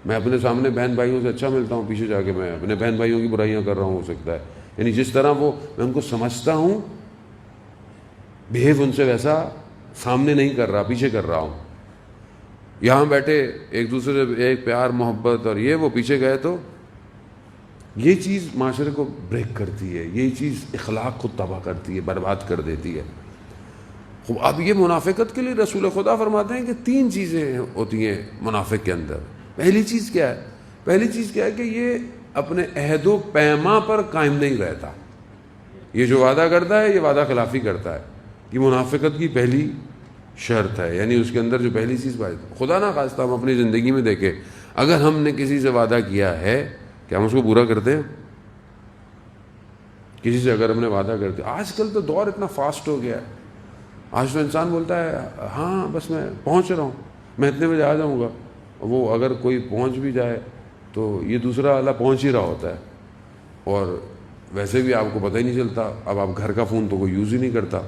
میں اپنے سامنے بہن بھائیوں سے اچھا ملتا ہوں، پیچھے جا کے میں اپنے بہن بھائیوں کی برائیاں کر رہا ہوں. ہو سکتا ہے یعنی جس طرح وہ میں ان کو سمجھتا ہوں بیہیو ان سے ویسا سامنے نہیں کر رہا، پیچھے کر رہا ہوں. یہاں بیٹھے ایک دوسرے سے ایک پیار محبت اور یہ، وہ پیچھے گئے تو یہ چیز معاشرے کو بریک کرتی ہے، یہ چیز اخلاق کو تباہ کرتی ہے، برباد کر دیتی ہے۔ خوب اب یہ منافقت کے لیے رسول خدا فرماتے ہیں کہ 3 چیزیں ہوتی ہیں منافق کے اندر۔ پہلی چیز کیا ہے؟ پہلی چیز کیا ہے کہ یہ اپنے عہد و پیما پر قائم نہیں رہتا۔ یہ جو وعدہ کرتا ہے یہ وعدہ خلافی کرتا ہے، یہ منافقت کی پہلی شرط ہے۔ یعنی اس کے اندر جو پہلی چیز خدا نہ خواستہ ہم اپنی زندگی میں دیکھیں، اگر ہم نے کسی سے وعدہ کیا ہے کہ ہم اس کو پورا کرتے ہیں؟ کسی سے اگر ہم نے وعدہ کرتے، آج کل تو دور اتنا فاسٹ ہو گیا ہے، آج تو انسان بولتا ہے ہاں بس میں پہنچ رہا ہوں، میں اتنے بجے آ جاؤں گا، وہ اگر کوئی پہنچ بھی جائے تو یہ دوسرا والا پہنچ ہی رہا ہوتا ہے، اور ویسے بھی آپ کو پتہ ہی نہیں چلتا۔ اب آپ گھر کا فون تو کوئی یوز ہی نہیں کرتا،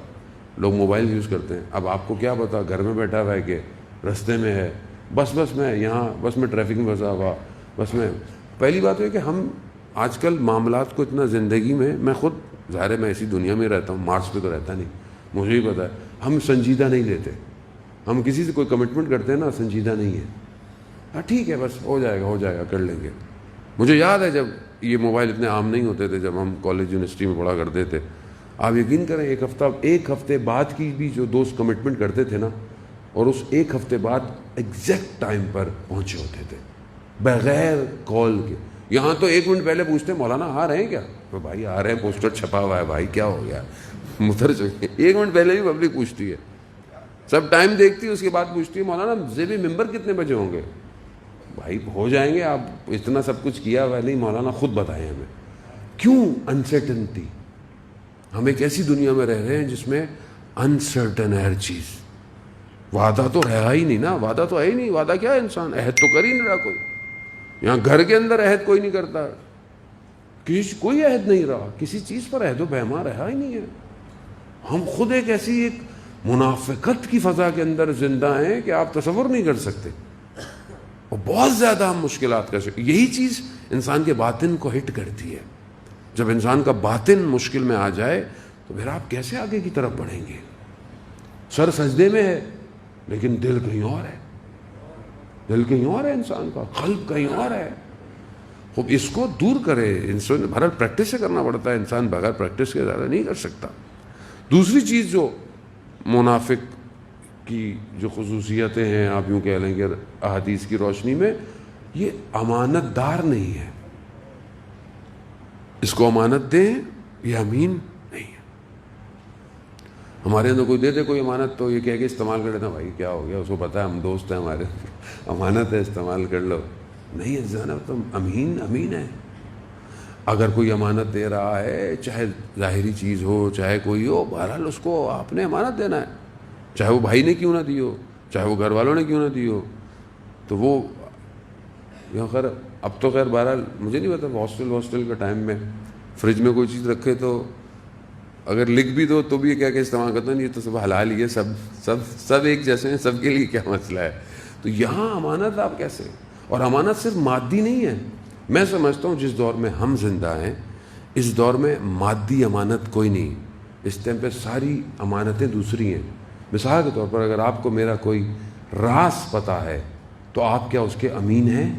لوگ موبائل یوز کرتے ہیں۔ اب آپ کو کیا پتا گھر میں بیٹھا ہوا ہے کہ رستے میں ہے، بس میں یہاں، بس میں ٹریفک میں پھنسا ہوا، بس میں۔ پہلی بات ہے کہ ہم آج کل معاملات کو اتنا زندگی میں خود ظاہر ہے میں ایسی دنیا میں رہتا ہوں، مارس پہ تو رہتا نہیں، مجھے ہی پتا ہے، ہم سنجیدہ نہیں لیتے۔ ہم کسی سے کوئی کمٹمنٹ کرتے ہیں نا، سنجیدہ نہیں ہے، ہاں ٹھیک ہے بس ہو جائے گا کر لیں گے۔ مجھے یاد ہے جب یہ موبائل اتنے عام نہیں ہوتے تھے، جب ہم کالج یونیورسٹی میں پڑھا کرتے تھے، آپ یقین کریں ایک ہفتے بعد کی بھی جو دوست کمٹمنٹ کرتے تھے نا، اور اس ایک ہفتے بعد ایگزیکٹ ٹائم پر پہنچے ہوتے تھے بغیر کال کے۔ یہاں تو 1 منٹ پہلے پوچھتے مولانا آ رہے ہیں کیا؟ تو بھائی آ رہے ہیں، پوسٹر چھپا ہوا ہے بھائی، کیا ہو گیا، اتر چکے۔ 1 منٹ پہلے بھی پبلک پوچھتی ہے، سب ٹائم دیکھتی ہے، اس کے بعد پوچھتی ہے مولانا زیب ممبر کتنے بجے ہوں گے؟ بھائی ہو جائیں گے، آپ اتنا سب کچھ کیا ہوا نہیں مولانا، خود بتائیں ہمیں کیوں انسرٹنٹی۔ ہم ایک ایسی دنیا میں رہ رہے ہیں جس میں انسرٹن ہے ہر چیز، وعدہ تو رہا ہی نہیں نا، وعدہ تو ہے ہی نہیں، وعدہ کیا ہے، انسان عہد تو کر ہی نہیں رہا کوئی۔ یہاں گھر کے اندر عہد کوئی نہیں کرتا، کوئی عہد نہیں رہا، کسی چیز پر عہد و پیما رہا ہی نہیں ہے۔ ہم خود ایک منافقت کی فضا کے اندر زندہ ہیں کہ آپ تصور نہیں کر سکتے، اور بہت زیادہ ہم مشکلات کا شکار۔ یہی چیز انسان کے باطن کو ہٹ کرتی ہے۔ جب انسان کا باطن مشکل میں آ جائے تو پھر آپ کیسے آگے کی طرف بڑھیں گے؟ سر سجدے میں ہے لیکن دل کہیں اور ہے، دل کہیں اور ہے، انسان کا قلب کہیں اور ہے۔ خوب اس کو دور کرے، انسان بہرحال پریکٹس سے کرنا پڑتا ہے، انسان بغیر پریکٹس کے زیادہ نہیں کر سکتا۔ دوسری چیز جو منافق کی جو خصوصیتیں ہیں، آپ یوں کہہ لیں کہ احادیث کی روشنی میں، یہ امانت دار نہیں ہے۔ اس کو امانت دیں، یہ امین نہیں ہے۔ ہمارے اندر کوئی دے دے کوئی امانت تو یہ کہہ کے استعمال کر لیتا، بھائی کیا ہو گیا، اس کو پتا ہے ہم دوست ہیں ہمارے، امانت ہے استعمال کر لو۔ نہیں ہے جناب، تم امین ہے۔ اگر کوئی امانت دے رہا ہے، چاہے ظاہری چیز ہو چاہے کوئی ہو، بہرحال اس کو آپ نے امانت دینا ہے، چاہے وہ بھائی نے کیوں نہ دی ہو، چاہے وہ گھر والوں نے کیوں نہ دی ہو۔ تو وہ خیر اب تو خیر بہرحال مجھے نہیں پتا، ہاسٹل کا ٹائم میں فریج میں کوئی چیز رکھے تو اگر لکھ بھی دو تو بھی یہ کیا کہ استعمال کرتا نہیں، یہ تو سب حلال ہی ہے، سب ایک جیسے ہیں، سب کے لیے کیا مسئلہ ہے۔ تو یہاں امانت آپ کیسے، اور امانت صرف مادی نہیں ہے۔ میں سمجھتا ہوں جس دور میں ہم زندہ ہیں اس دور میں مادی امانت کوئی نہیں، اس ٹائم پہ ساری امانتیں دوسری ہیں۔ مثال کے طور پر اگر آپ کو میرا کوئی راز پتہ ہے تو آپ کیا اس کے امین ہیں؟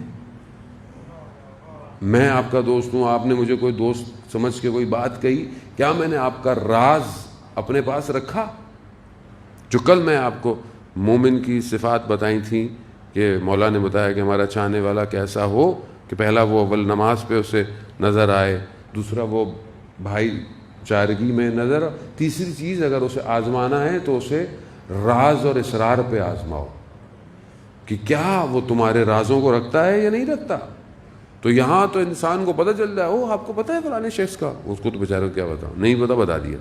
میں آپ کا دوست ہوں، آپ نے مجھے کوئی دوست سمجھ کے کوئی بات کہی، کیا میں نے آپ کا راز اپنے پاس رکھا؟ جو کل میں آپ کو مومن کی صفات بتائی تھیں کہ مولا نے بتایا کہ ہمارا چاہنے والا کیسا ہو کہ پہلا وہ اول نماز پہ اسے نظر آئے، دوسرا وہ بھائی چارگی میں نظر، تیسری چیز اگر اسے آزمانا ہے تو اسے راز اور اسرار پہ آزماؤ کہ کیا وہ تمہارے رازوں کو رکھتا ہے یا نہیں رکھتا۔ تو یہاں تو انسان کو پتہ چل جائے، آپ کو پتہ ہے فلانے شخص کا، اس کو تو بیچارے کو کیا بتاؤ، نہیں پتہ، بتا دیا۔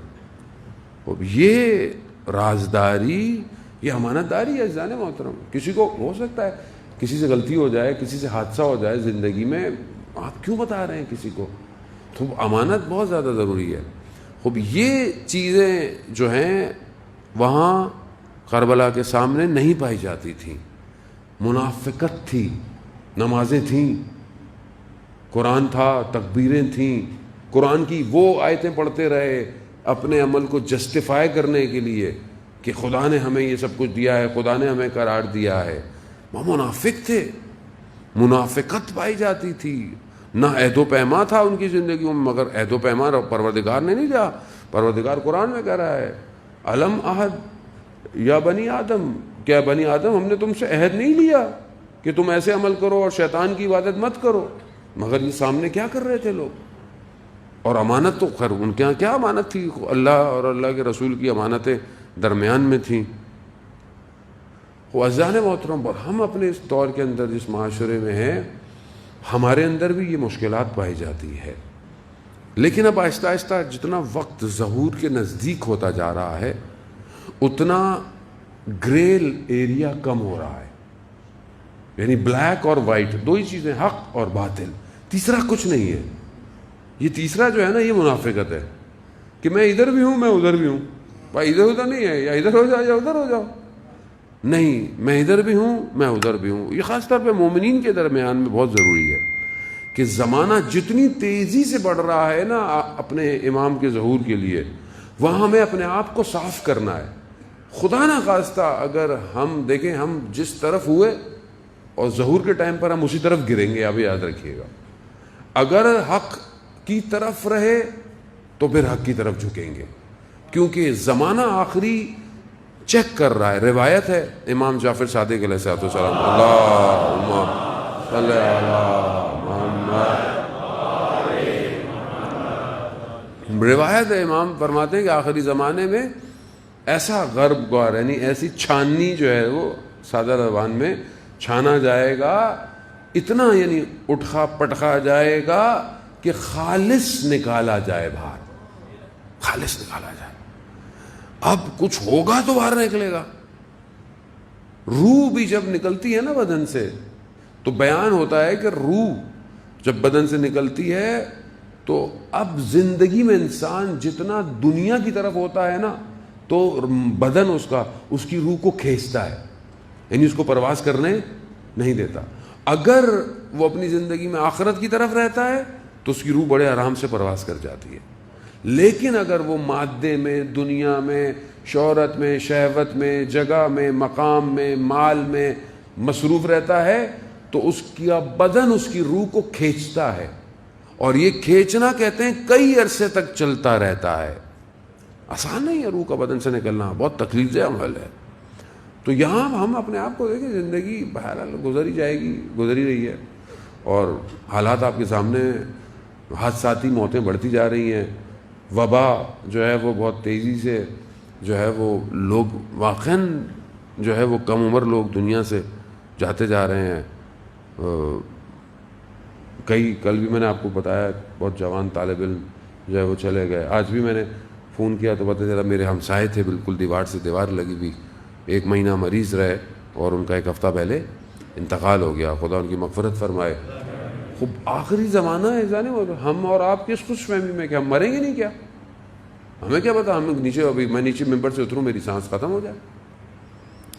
یہ رازداری، یہ امانت داری ہے عزیزان محترم۔ کسی کو ہو سکتا ہے کسی سے غلطی ہو جائے، کسی سے حادثہ ہو جائے زندگی میں، آپ کیوں بتا رہے ہیں کسی کو؟ تو امانت بہت زیادہ ضروری ہے۔ خوب یہ چیزیں جو ہیں وہاں کربلا کے سامنے نہیں پائی جاتی تھیں۔ منافقت تھی، نمازیں تھیں، قرآن تھا، تکبیریں تھیں، قرآن کی وہ آیتیں پڑھتے رہے اپنے عمل کو جسٹیفائی کرنے کے لیے کہ خدا نے ہمیں یہ سب کچھ دیا ہے، خدا نے ہمیں قرار دیا ہے۔ وہ منافق تھے، منافقت پائی جاتی تھی، نہ عہد و پیما تھا ان کی زندگیوں میں، مگر عہد و پیما پروردگار نے نہیں دیا. پروردگار قرآن میں کہہ رہا ہے الم عہد یا بنی آدم، کیا بنی آدم ہم نے تم سے عہد نہیں لیا کہ تم ایسے عمل کرو اور شیطان کی عبادت مت کرو. مگر یہ سامنے کیا کر رہے تھے لوگ. اور امانت تو خیر ان کے یہاں کیا امانت تھی، اللہ اور اللہ کے رسول کی امانتیں درمیان میں تھیں. وہ عزیزان محترم، ہم اپنے اس دور کے اندر جس معاشرے میں ہیں ہمارے اندر بھی یہ مشکلات پائی جاتی ہے. لیکن اب آہستہ آہستہ جتنا وقت ظہور کے نزدیک ہوتا جا رہا ہے اتنا گریل ایریا کم ہو رہا ہے. یعنی بلیک اور وائٹ دو ہی چیزیں، حق اور باطل، تیسرا کچھ نہیں ہے. یہ تیسرا جو ہے نا یہ منافقت ہے کہ میں ادھر بھی ہوں میں ادھر بھی ہوں. بھائی ادھر ادھر نہیں ہے، یا ادھر ہو جاؤ یا ادھر ہو جاؤ. نہیں، میں ادھر بھی ہوں میں ادھر بھی ہوں. یہ خاص طور پہ مومنین کے درمیان میں بہت ضروری ہے کہ زمانہ جتنی تیزی سے بڑھ رہا ہے نا اپنے امام کے ظہور کے لیے، وہاں ہمیں اپنے آپ کو صاف کرنا ہے. خدا نہ خواستہ اگر ہم دیکھیں ہم جس طرف ہوئے اور ظہور کے ٹائم پر ہم اسی طرف گریں گے. اب یاد رکھیے گا، اگر حق کی طرف رہے تو پھر حق کی طرف جھکیں گے، کیونکہ زمانہ آخری چیک کر رہا ہے. روایت ہے امام جعفر صادق علیہ السلام، اللہم صلی علی محمد، روایت ہے امام فرماتے ہیں کہ آخری زمانے میں ایسا غرب گوار یعنی ایسی چھاننی جو ہے وہ سادہ زبان میں چھانا جائے گا، اتنا یعنی اٹھا پٹخا جائے گا کہ خالص نکالا جائے باہر، خالص نکالا جائے. اب کچھ ہوگا تو باہر نکلے گا. روح بھی جب نکلتی ہے نا بدن سے تو بیان ہوتا ہے کہ روح جب بدن سے نکلتی ہے تو اب زندگی میں انسان جتنا دنیا کی طرف ہوتا ہے نا تو بدن اس کی روح کو کھینچتا ہے، یعنی اس کو پرواز کرنے نہیں دیتا. اگر وہ اپنی زندگی میں آخرت کی طرف رہتا ہے تو اس کی روح بڑے آرام سے پرواز کر جاتی ہے. لیکن اگر وہ مادے میں، دنیا میں، شہرت میں، شہوت میں، جگہ میں، مقام میں، مال میں مصروف رہتا ہے تو اس کا بدن اس کی روح کو کھینچتا ہے. اور یہ کھینچنا کہتے ہیں کئی عرصے تک چلتا رہتا ہے. آسان نہیں ہے روح کا بدن سے نکلنا، بہت تکلیف دہ عمل ہے. تو یہاں ہم اپنے آپ کو دیکھیں، زندگی بہرحال گزری جائے گی، گزری رہی ہے، اور حالات آپ کے سامنے، حادثاتی موتیں بڑھتی جا رہی ہیں. وبا جو ہے وہ بہت تیزی سے جو ہے وہ لوگ واقعاً جو ہے وہ کم عمر لوگ دنیا سے جاتے جا رہے ہیں. کل بھی میں نے آپ کو بتایا بہت جوان طالب علم جو ہے وہ چلے گئے. آج بھی میں نے فون کیا تو پتہ چلا میرے ہمسائے تھے، بالکل دیوار سے دیوار لگی ہوئی، 1 مہینہ مریض رہے اور ان کا 1 ہفتہ پہلے انتقال ہو گیا. خدا ان کی مغفرت فرمائے. خوب آخری زمانہ ہے جانے وہ، ہم اور آپ کس خوش فہمی میں کہ ہم مریں گے نہیں کیا؟ ہمیں کیا پتا، ہم نیچے ابھی میں نیچے ممبر سے اتروں میری سانس ختم ہو جائے.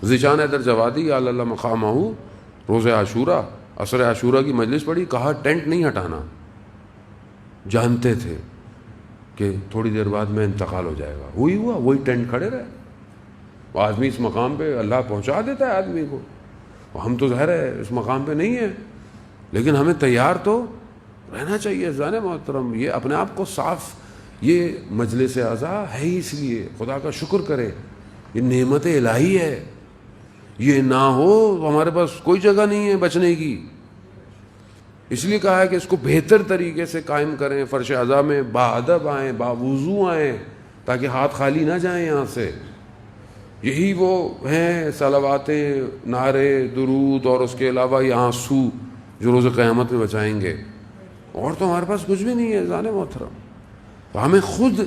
ذیشان حیدر جوادی اللہ مقامہ، روز عاشورہ، عصر عاشورہ کی مجلس پڑھی، کہا ٹینٹ نہیں ہٹانا. جانتے تھے کہ تھوڑی دیر بعد میں انتقال ہو جائے گا. وہی ٹینٹ کھڑے رہے. آدمی اس مقام پہ اللہ پہنچا دیتا ہے آدمی کو، ہم تو ظاہر ہے اس مقام پہ نہیں ہیں، لیکن ہمیں تیار تو رہنا چاہیے. زان محترم، یہ اپنے آپ کو صاف، یہ مجلس اعضاء ہے ہی اس لیے خدا کا شکر کرے، یہ نعمت الہی ہے. یہ نہ ہو تو ہمارے پاس کوئی جگہ نہیں ہے بچنے کی. اس لیے کہا ہے کہ اس کو بہتر طریقے سے قائم کریں. فرش اعضاء میں باادب آئیں، باوضو آئیں، تاکہ ہاتھ خالی نہ جائیں یہاں سے. یہی وہ ہیں صلواتیں، نعرے، درود اور اس کے علاوہ یہ آنسو جو روز قیامت میں بچائیں گے. اور تو ہمارے پاس کچھ بھی نہیں ہے زان محترم. تو ہمیں خود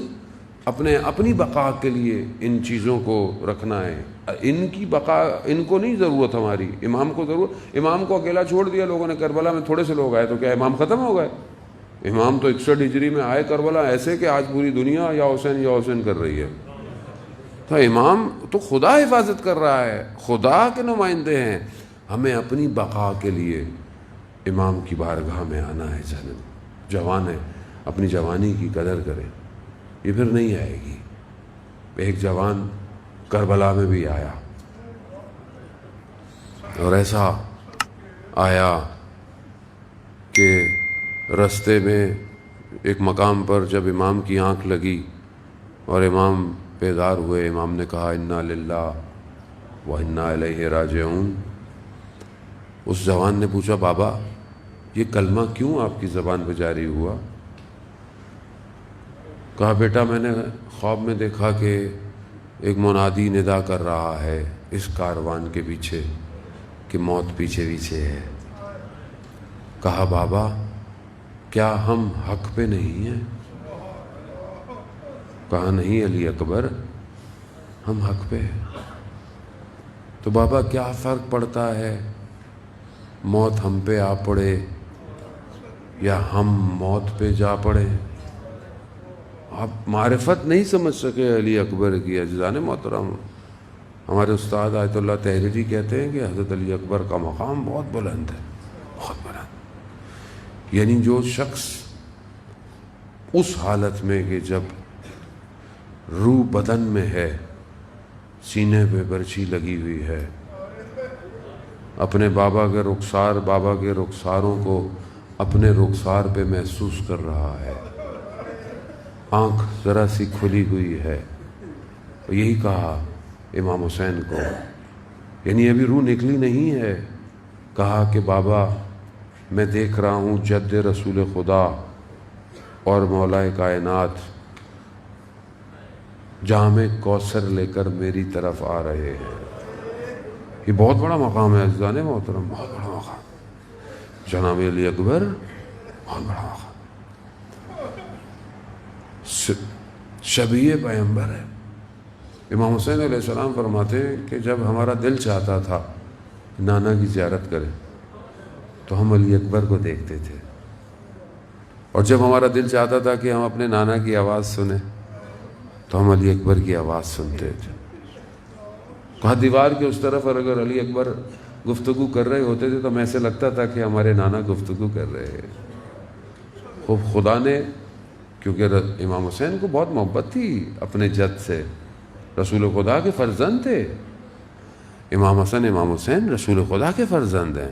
اپنی بقا کے لیے ان چیزوں کو رکھنا ہے. ان کی بقا، ان کو نہیں ضرورت ہماری، امام کو ضرورت. امام کو اکیلا چھوڑ دیا لوگوں نے، کربلا میں تھوڑے سے لوگ آئے تو کیا امام ختم ہو گئے؟ امام تو 61 ہجری میں آئے کربلا، ایسے کہ آج پوری دنیا یا حسین کر رہی ہے. تو امام تو خدا حفاظت کر رہا ہے، خدا کے نمائندے ہیں. ہمیں اپنی بقا کے لیے امام کی بارگاہ میں آنا ہے. جوان ہے، اپنی جوانی کی قدر کریں، یہ پھر نہیں آئے گی. ایک جوان کربلا میں بھی آیا اور ایسا آیا کہ رستے میں ایک مقام پر جب امام کی آنکھ لگی اور امام بیدار ہوئے، امام نے کہا انا للہ و انا الیہ راجعون۔ اس جوان نے پوچھا بابا یہ کلمہ کیوں آپ کی زبان پہ جاری ہوا؟ کہا بیٹا میں نے خواب میں دیکھا کہ ایک منادی ندا کر رہا ہے اس کاروان کے پیچھے کہ موت پیچھے پیچھے ہے۔ کہا بابا کیا ہم حق پہ نہیں ہیں؟ کہا نہیں علی اکبر، ہم حق پہ ہیں۔ تو بابا کیا فرق پڑتا ہے موت ہم پہ آ پڑے یا ہم موت پہ جا پڑے؟ آپ معرفت نہیں سمجھ سکے علی اکبر کی۔ عزیزان محترم، ہمارے استاد آیت اللہ تحریری کہتے ہیں کہ حضرت علی اکبر کا مقام بہت بلند ہے، بہت بلند۔ یعنی جو شخص اس حالت میں کہ جب روح بدن میں ہے، سینے پہ برچھی لگی ہوئی ہے، اپنے بابا کے رخساروں کو اپنے رخسار پہ محسوس کر رہا ہے، آنکھ ذرا سی کھلی ہوئی ہے، یہی کہا امام حسین کو، یعنی ابھی روح نکلی نہیں ہے، کہا کہ بابا میں دیکھ رہا ہوں جد رسول خدا اور مولا کائنات جام کوثر لے کر میری طرف آ رہے ہیں۔ یہ بہت بڑا مقام ہے عزیزان محترم، بہت بڑا مقام، جناب علی اکبر بہت بڑا مقام، شبیہ پیغمبر ہے۔ امام حسین علیہ السلام فرماتے ہیں کہ جب ہمارا دل چاہتا تھا نانا کی زیارت کریں تو ہم علی اکبر کو دیکھتے تھے، اور جب ہمارا دل چاہتا تھا کہ ہم اپنے نانا کی آواز سنیں تو ہم علی اکبر کی آواز سنتے تھے۔ کہا دیوار کے اس طرف اگر علی اکبر گفتگو کر رہے ہوتے تھے تو ہمیں ایسے لگتا تھا کہ ہمارے نانا گفتگو کر رہے ہیں۔ خوب خدا نے، کیونکہ امام حسین کو بہت محبت تھی اپنے جد سے، رسول خدا کے فرزند تھے۔ امام حسن امام حسین رسول خدا کے فرزند ہیں،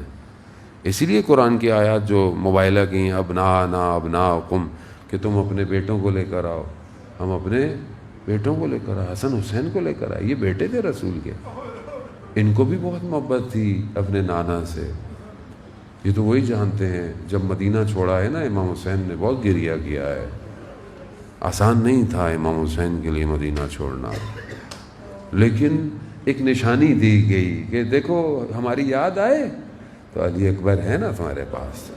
اسی لیے قرآن کی آیات جو مبالغہ کی ابناءنا ابناؤکم کہ تم اپنے بیٹوں کو لے کر آؤ، ہم اپنے بیٹوں کو لے کر آئے، حسن حسین کو لے کر آئے، یہ بیٹے تھے رسول کے، ان کو بھی بہت محبت تھی اپنے نانا سے۔ یہ تو وہی جانتے ہیں جب مدینہ چھوڑا ہے نا امام حسین نے، بہت گریہ کیا ہے، آسان نہیں تھا امام حسین کے لیے مدینہ چھوڑنا، لیکن ایک نشانی دی گئی کہ دیکھو ہماری یاد آئے تو علی اکبر ہے نا تمہارے پاس،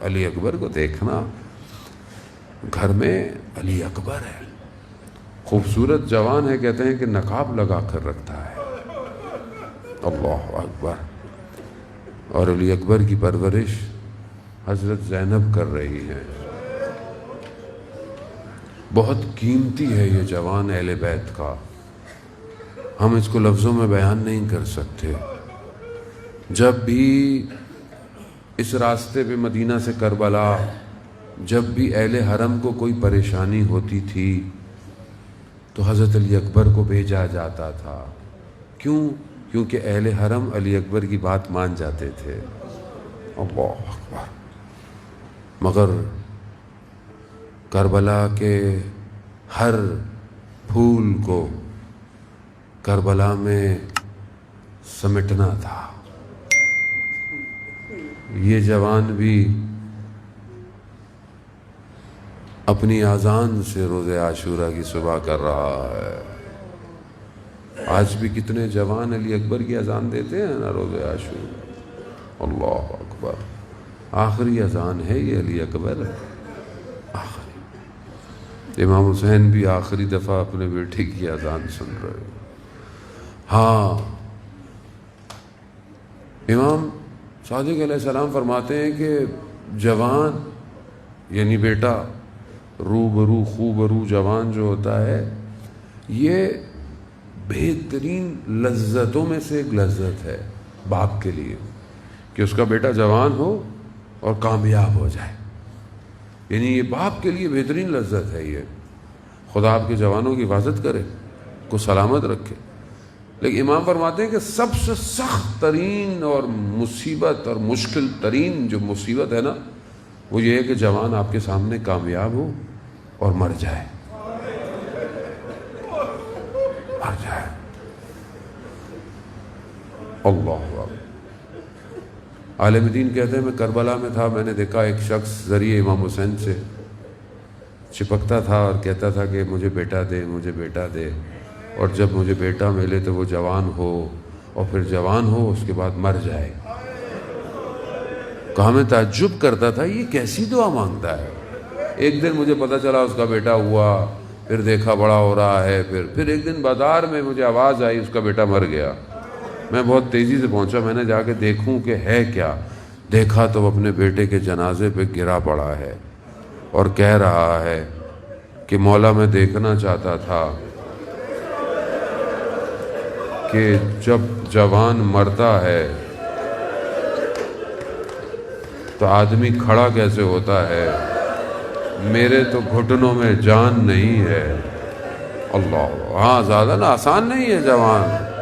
علی اکبر کو دیکھنا، گھر میں علی اکبر ہے، خوبصورت جوان ہے، کہتے ہیں کہ نقاب لگا کر رکھتا ہے، اللہ اکبر۔ اور علی اکبر کی پرورش حضرت زینب کر رہی ہے۔ بہت قیمتی ہے یہ جوان اہل بیت کا، ہم اس کو لفظوں میں بیان نہیں کر سکتے۔ جب بھی اس راستے پہ مدینہ سے کربلا، جب بھی اہل حرم کو کوئی پریشانی ہوتی تھی تو حضرت علی اکبر کو بھیجا جاتا تھا۔ کیوں؟ کیونکہ اہل حرم علی اکبر کی بات مان جاتے تھے، اللہ اکبر۔ مگر کربلا کے ہر پھول کو کربلا میں سمیٹنا تھا۔ یہ جوان بھی اپنی اذان سے روز عاشورہ کی صبح کر رہا ہے۔ آج بھی کتنے جوان علی اکبر کی اذان دیتے ہیں نا روز عاشورہ، اللہ اکبر۔ آخری اذان ہے یہ علی اکبر، آخری۔ امام حسین بھی آخری دفعہ اپنے بیٹے کی اذان سن رہے ہیں۔ ہاں، امام صادق علیہ السلام فرماتے ہیں کہ جوان یعنی بیٹا روبرو خوبرو جوان جو ہوتا ہے، یہ بہترین لذتوں میں سے ایک لذت ہے باپ کے لیے، کہ اس کا بیٹا جوان ہو اور کامیاب ہو جائے، یعنی یہ باپ کے لیے بہترین لذت ہے۔ یہ خدا آپ کے جوانوں کی حفاظت کرے، کو سلامت رکھے۔ لیکن امام فرماتے ہیں کہ سب سے سخت ترین اور مصیبت اور مشکل ترین جو مصیبت ہے نا، وہ یہ ہے کہ جوان آپ کے سامنے کامیاب ہو اور مر جائے، مر جائے۔ اللہ اکبر۔ عالم دین کہتے ہیں میں کربلا میں تھا، میں نے دیکھا ایک شخص ذریعے امام حسین سے چپکتا تھا اور کہتا تھا کہ مجھے بیٹا دے، مجھے بیٹا دے، اور جب مجھے بیٹا ملے تو وہ جوان ہو، اور پھر جوان ہو اس کے بعد مر جائے۔ کہا میں تعجب کرتا تھا یہ کیسی دعا مانگتا ہے۔ ایک دن مجھے پتہ چلا اس کا بیٹا ہوا، پھر دیکھا بڑا ہو رہا ہے، پھر ایک دن بازار میں مجھے آواز آئی اس کا بیٹا مر گیا۔ میں بہت تیزی سے پہنچا، میں نے جا کے دیکھوں کہ ہے کیا۔ دیکھا تو وہ اپنے بیٹے کے جنازے پہ گرا پڑا ہے اور کہہ رہا ہے کہ مولا میں دیکھنا چاہتا تھا کہ جب جوان مرتا ہے تو آدمی کھڑا کیسے ہوتا ہے، میرے تو گھٹنوں میں جان نہیں ہے۔ اللہ، ہاں زیادہ نا آسان نہیں ہے جوان۔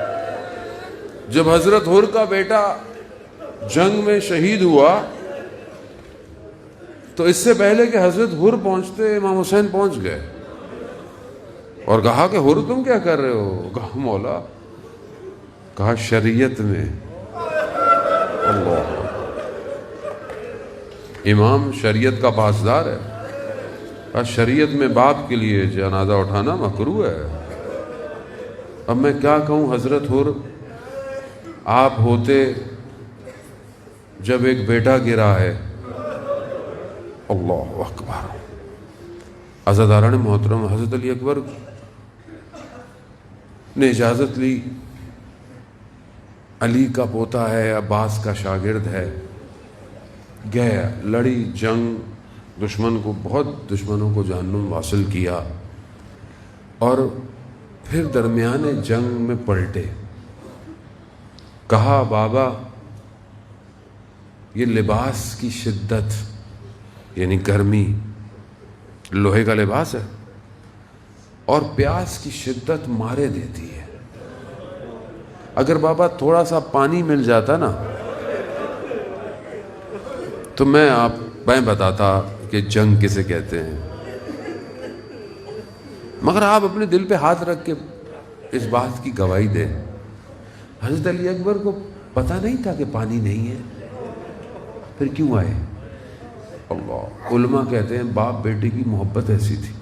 جب حضرت حر کا بیٹا جنگ میں شہید ہوا تو اس سے پہلے کہ حضرت حر پہنچتے امام حسین پہنچ گئے اور کہا کہ حر تم کیا کر رہے ہو؟ کہا مولا، کہا شریعت میں۔ اللہ، امام شریعت کا پاسدار ہے، کہا شریعت میں باپ کے لیے جنازہ اٹھانا مکروہ ہے۔ اب میں کیا کہوں حضرت حر، آپ ہوتے جب ایک بیٹا گرا ہے۔ اللہ اکبر۔ عزاداران محترم، حضرت علی اکبر نے اجازت لی، علی کا پوتا ہے، عباس کا شاگرد ہے، گئے، لڑی جنگ، دشمن کو بہت دشمنوں کو جہنم واصل کیا، اور پھر درمیان جنگ میں پلٹے۔ کہا بابا یہ لباس کی شدت یعنی گرمی، لوہے کا لباس ہے، اور پیاس کی شدت مارے دیتی ہے۔ اگر بابا تھوڑا سا پانی مل جاتا نا تو میں بتاتا کہ جنگ کسے کہتے ہیں، مگر آپ اپنے دل پہ ہاتھ رکھ کے اس بات کی گواہی دیں۔ حضرت علی اکبر کو پتہ نہیں تھا کہ پانی نہیں ہے، پھر کیوں آئے؟ اللہ، علماء کہتے ہیں باپ بیٹے کی محبت ایسی تھی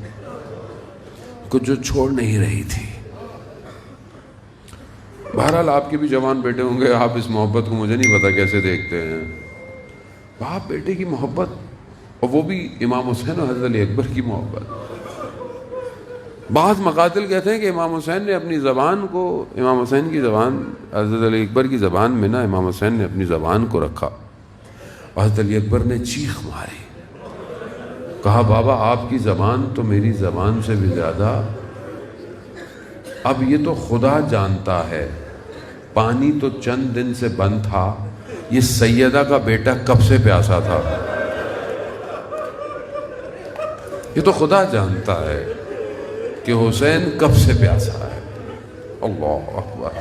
کچھ جو چھوڑ نہیں رہی تھی۔ بہرحال آپ کے بھی جوان بیٹے ہوں گے، آپ اس محبت کو مجھے نہیں پتا کیسے دیکھتے ہیں، باپ بیٹے کی محبت، اور وہ بھی امام حسین اور حضرت علی اکبر کی محبت۔ بعض مقاتل کہتے ہیں کہ امام حسین نے اپنی زبان کو، امام حسین کی زبان حضرت علی اکبر کی زبان میں نا امام حسین نے اپنی زبان کو رکھا، حضرت علی اکبر نے چیخ ماری، کہا بابا آپ کی زبان تو میری زبان سے بھی زیادہ، اب یہ تو خدا جانتا ہے، پانی تو چند دن سے بند تھا، یہ سیدہ کا بیٹا کب سے پیاسا تھا، یہ تو خدا جانتا ہے کہ حسین کب سے پیاسا ہے۔ اللہ اکبر۔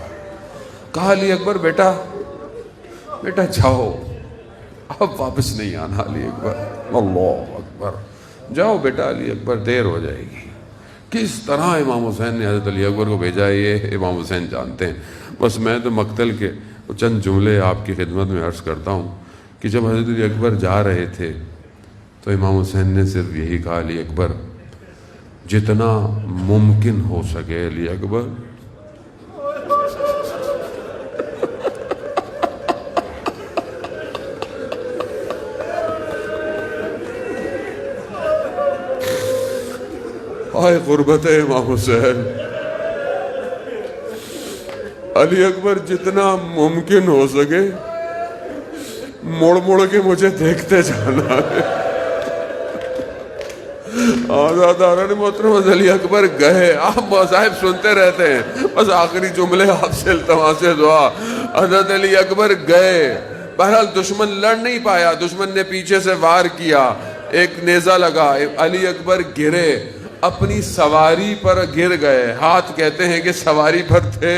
کہا علی اکبر بیٹا جاؤ، اب واپس نہیں آنا علی اکبر۔ اللہ اکبر، جاؤ بیٹا علی اکبر، دیر ہو جائے گی۔ کس طرح امام حسین نے حضرت علی اکبر کو بھیجا یہ امام حسین جانتے ہیں۔ بس میں تو مقتل کے چند جملے آپ کی خدمت میں عرض کرتا ہوں کہ جب حضرت علی اکبر جا رہے تھے تو امام حسین نے صرف یہی کہا، علی اکبر جتنا ممکن ہو سکے، علی اکبر آئے غربت ہے امام حسین، علی اکبر جتنا ممکن ہو سکے مڑ مڑ کے مجھے دیکھتے جانا ہے۔ آزاداران محترم، علی اکبر گئے، آپ مصائب سنتے رہتے ہیں، بس آخری جملے آپ سے التماس دعا، حضرت علی اکبر گئے۔ بہرحال دشمن لڑ نہیں پایا، دشمن نے پیچھے سے وار کیا، ایک نیزہ لگا، علی اکبر گرے، اپنی سواری پر گر گئے۔ ہاتھ کہتے ہیں کہ سواری پر تھے،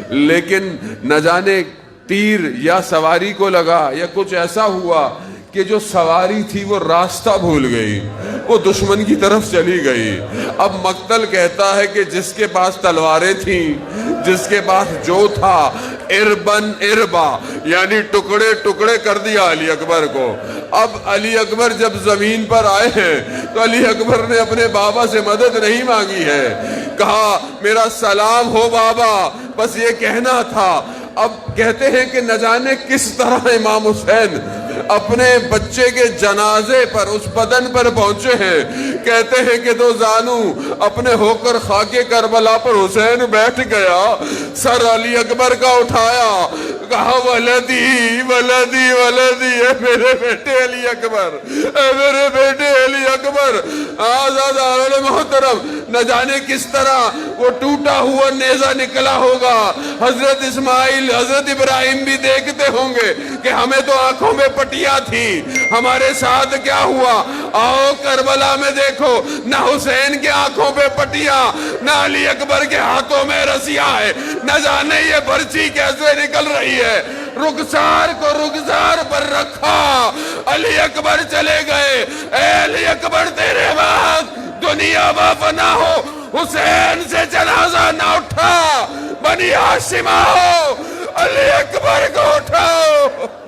لیکن نہ جانے تیر یا سواری کو لگا یا کچھ ایسا ہوا کہ جو سواری تھی وہ راستہ بھول گئی، وہ دشمن کی طرف چلی گئی۔ اب مقتل کہتا ہے کہ جس کے پاس تلواریں تھیں، جس کے پاس جو تھا، اربن اربا، یعنی ٹکڑے ٹکڑے کر دیا علی اکبر کو۔ اب علی اکبر جب زمین پر آئے ہیں تو علی اکبر نے اپنے بابا سے مدد نہیں مانگی ہے، کہا میرا سلام ہو بابا، بس یہ کہنا تھا۔ اب کہتے ہیں کہ نہ جانے کس طرح امام حسین اپنے بچے کے جنازے پر، اس بدن پر پہنچے ہیں۔ کہتے ہیں کہ دو زانو اپنے ہو کر خاک کربلا پر حسین بیٹھ گیا، سر علی اکبر کا اٹھایا، کہا ولدی ولدی ولدی، اے میرے بیٹے علی اکبر، اے میرے بیٹے علی اکبر۔ آزاد محترم، نہ جانے کس طرح وہ ٹوٹا ہوا نیزہ نکلا ہوگا۔ حضرت اسماعیل، حضرت ابراہیم بھی دیکھتے ہوں گے کہ ہمیں تو آنکھوں میں پٹیاں تھی، ہمارے ساتھ کیا ہوا۔ آؤ کربلا میں دیکھو، نہ حسین کے آنکھوں پہ پٹیاں، نہ علی اکبر کے ہاتھوں میں رسیاں ہے، نہ جانے یہ برچی کیسے نکل رہی ہے۔ رخسار کو رخسار پر رکھا، علی اکبر چلے گئے۔ اے علی اکبر، تیرے بعد دنیا با فنا ہو، حسین سے جنازہ نہ اٹھا، بنی ہاشم آؤ، علی اکبر کو اٹھاؤ۔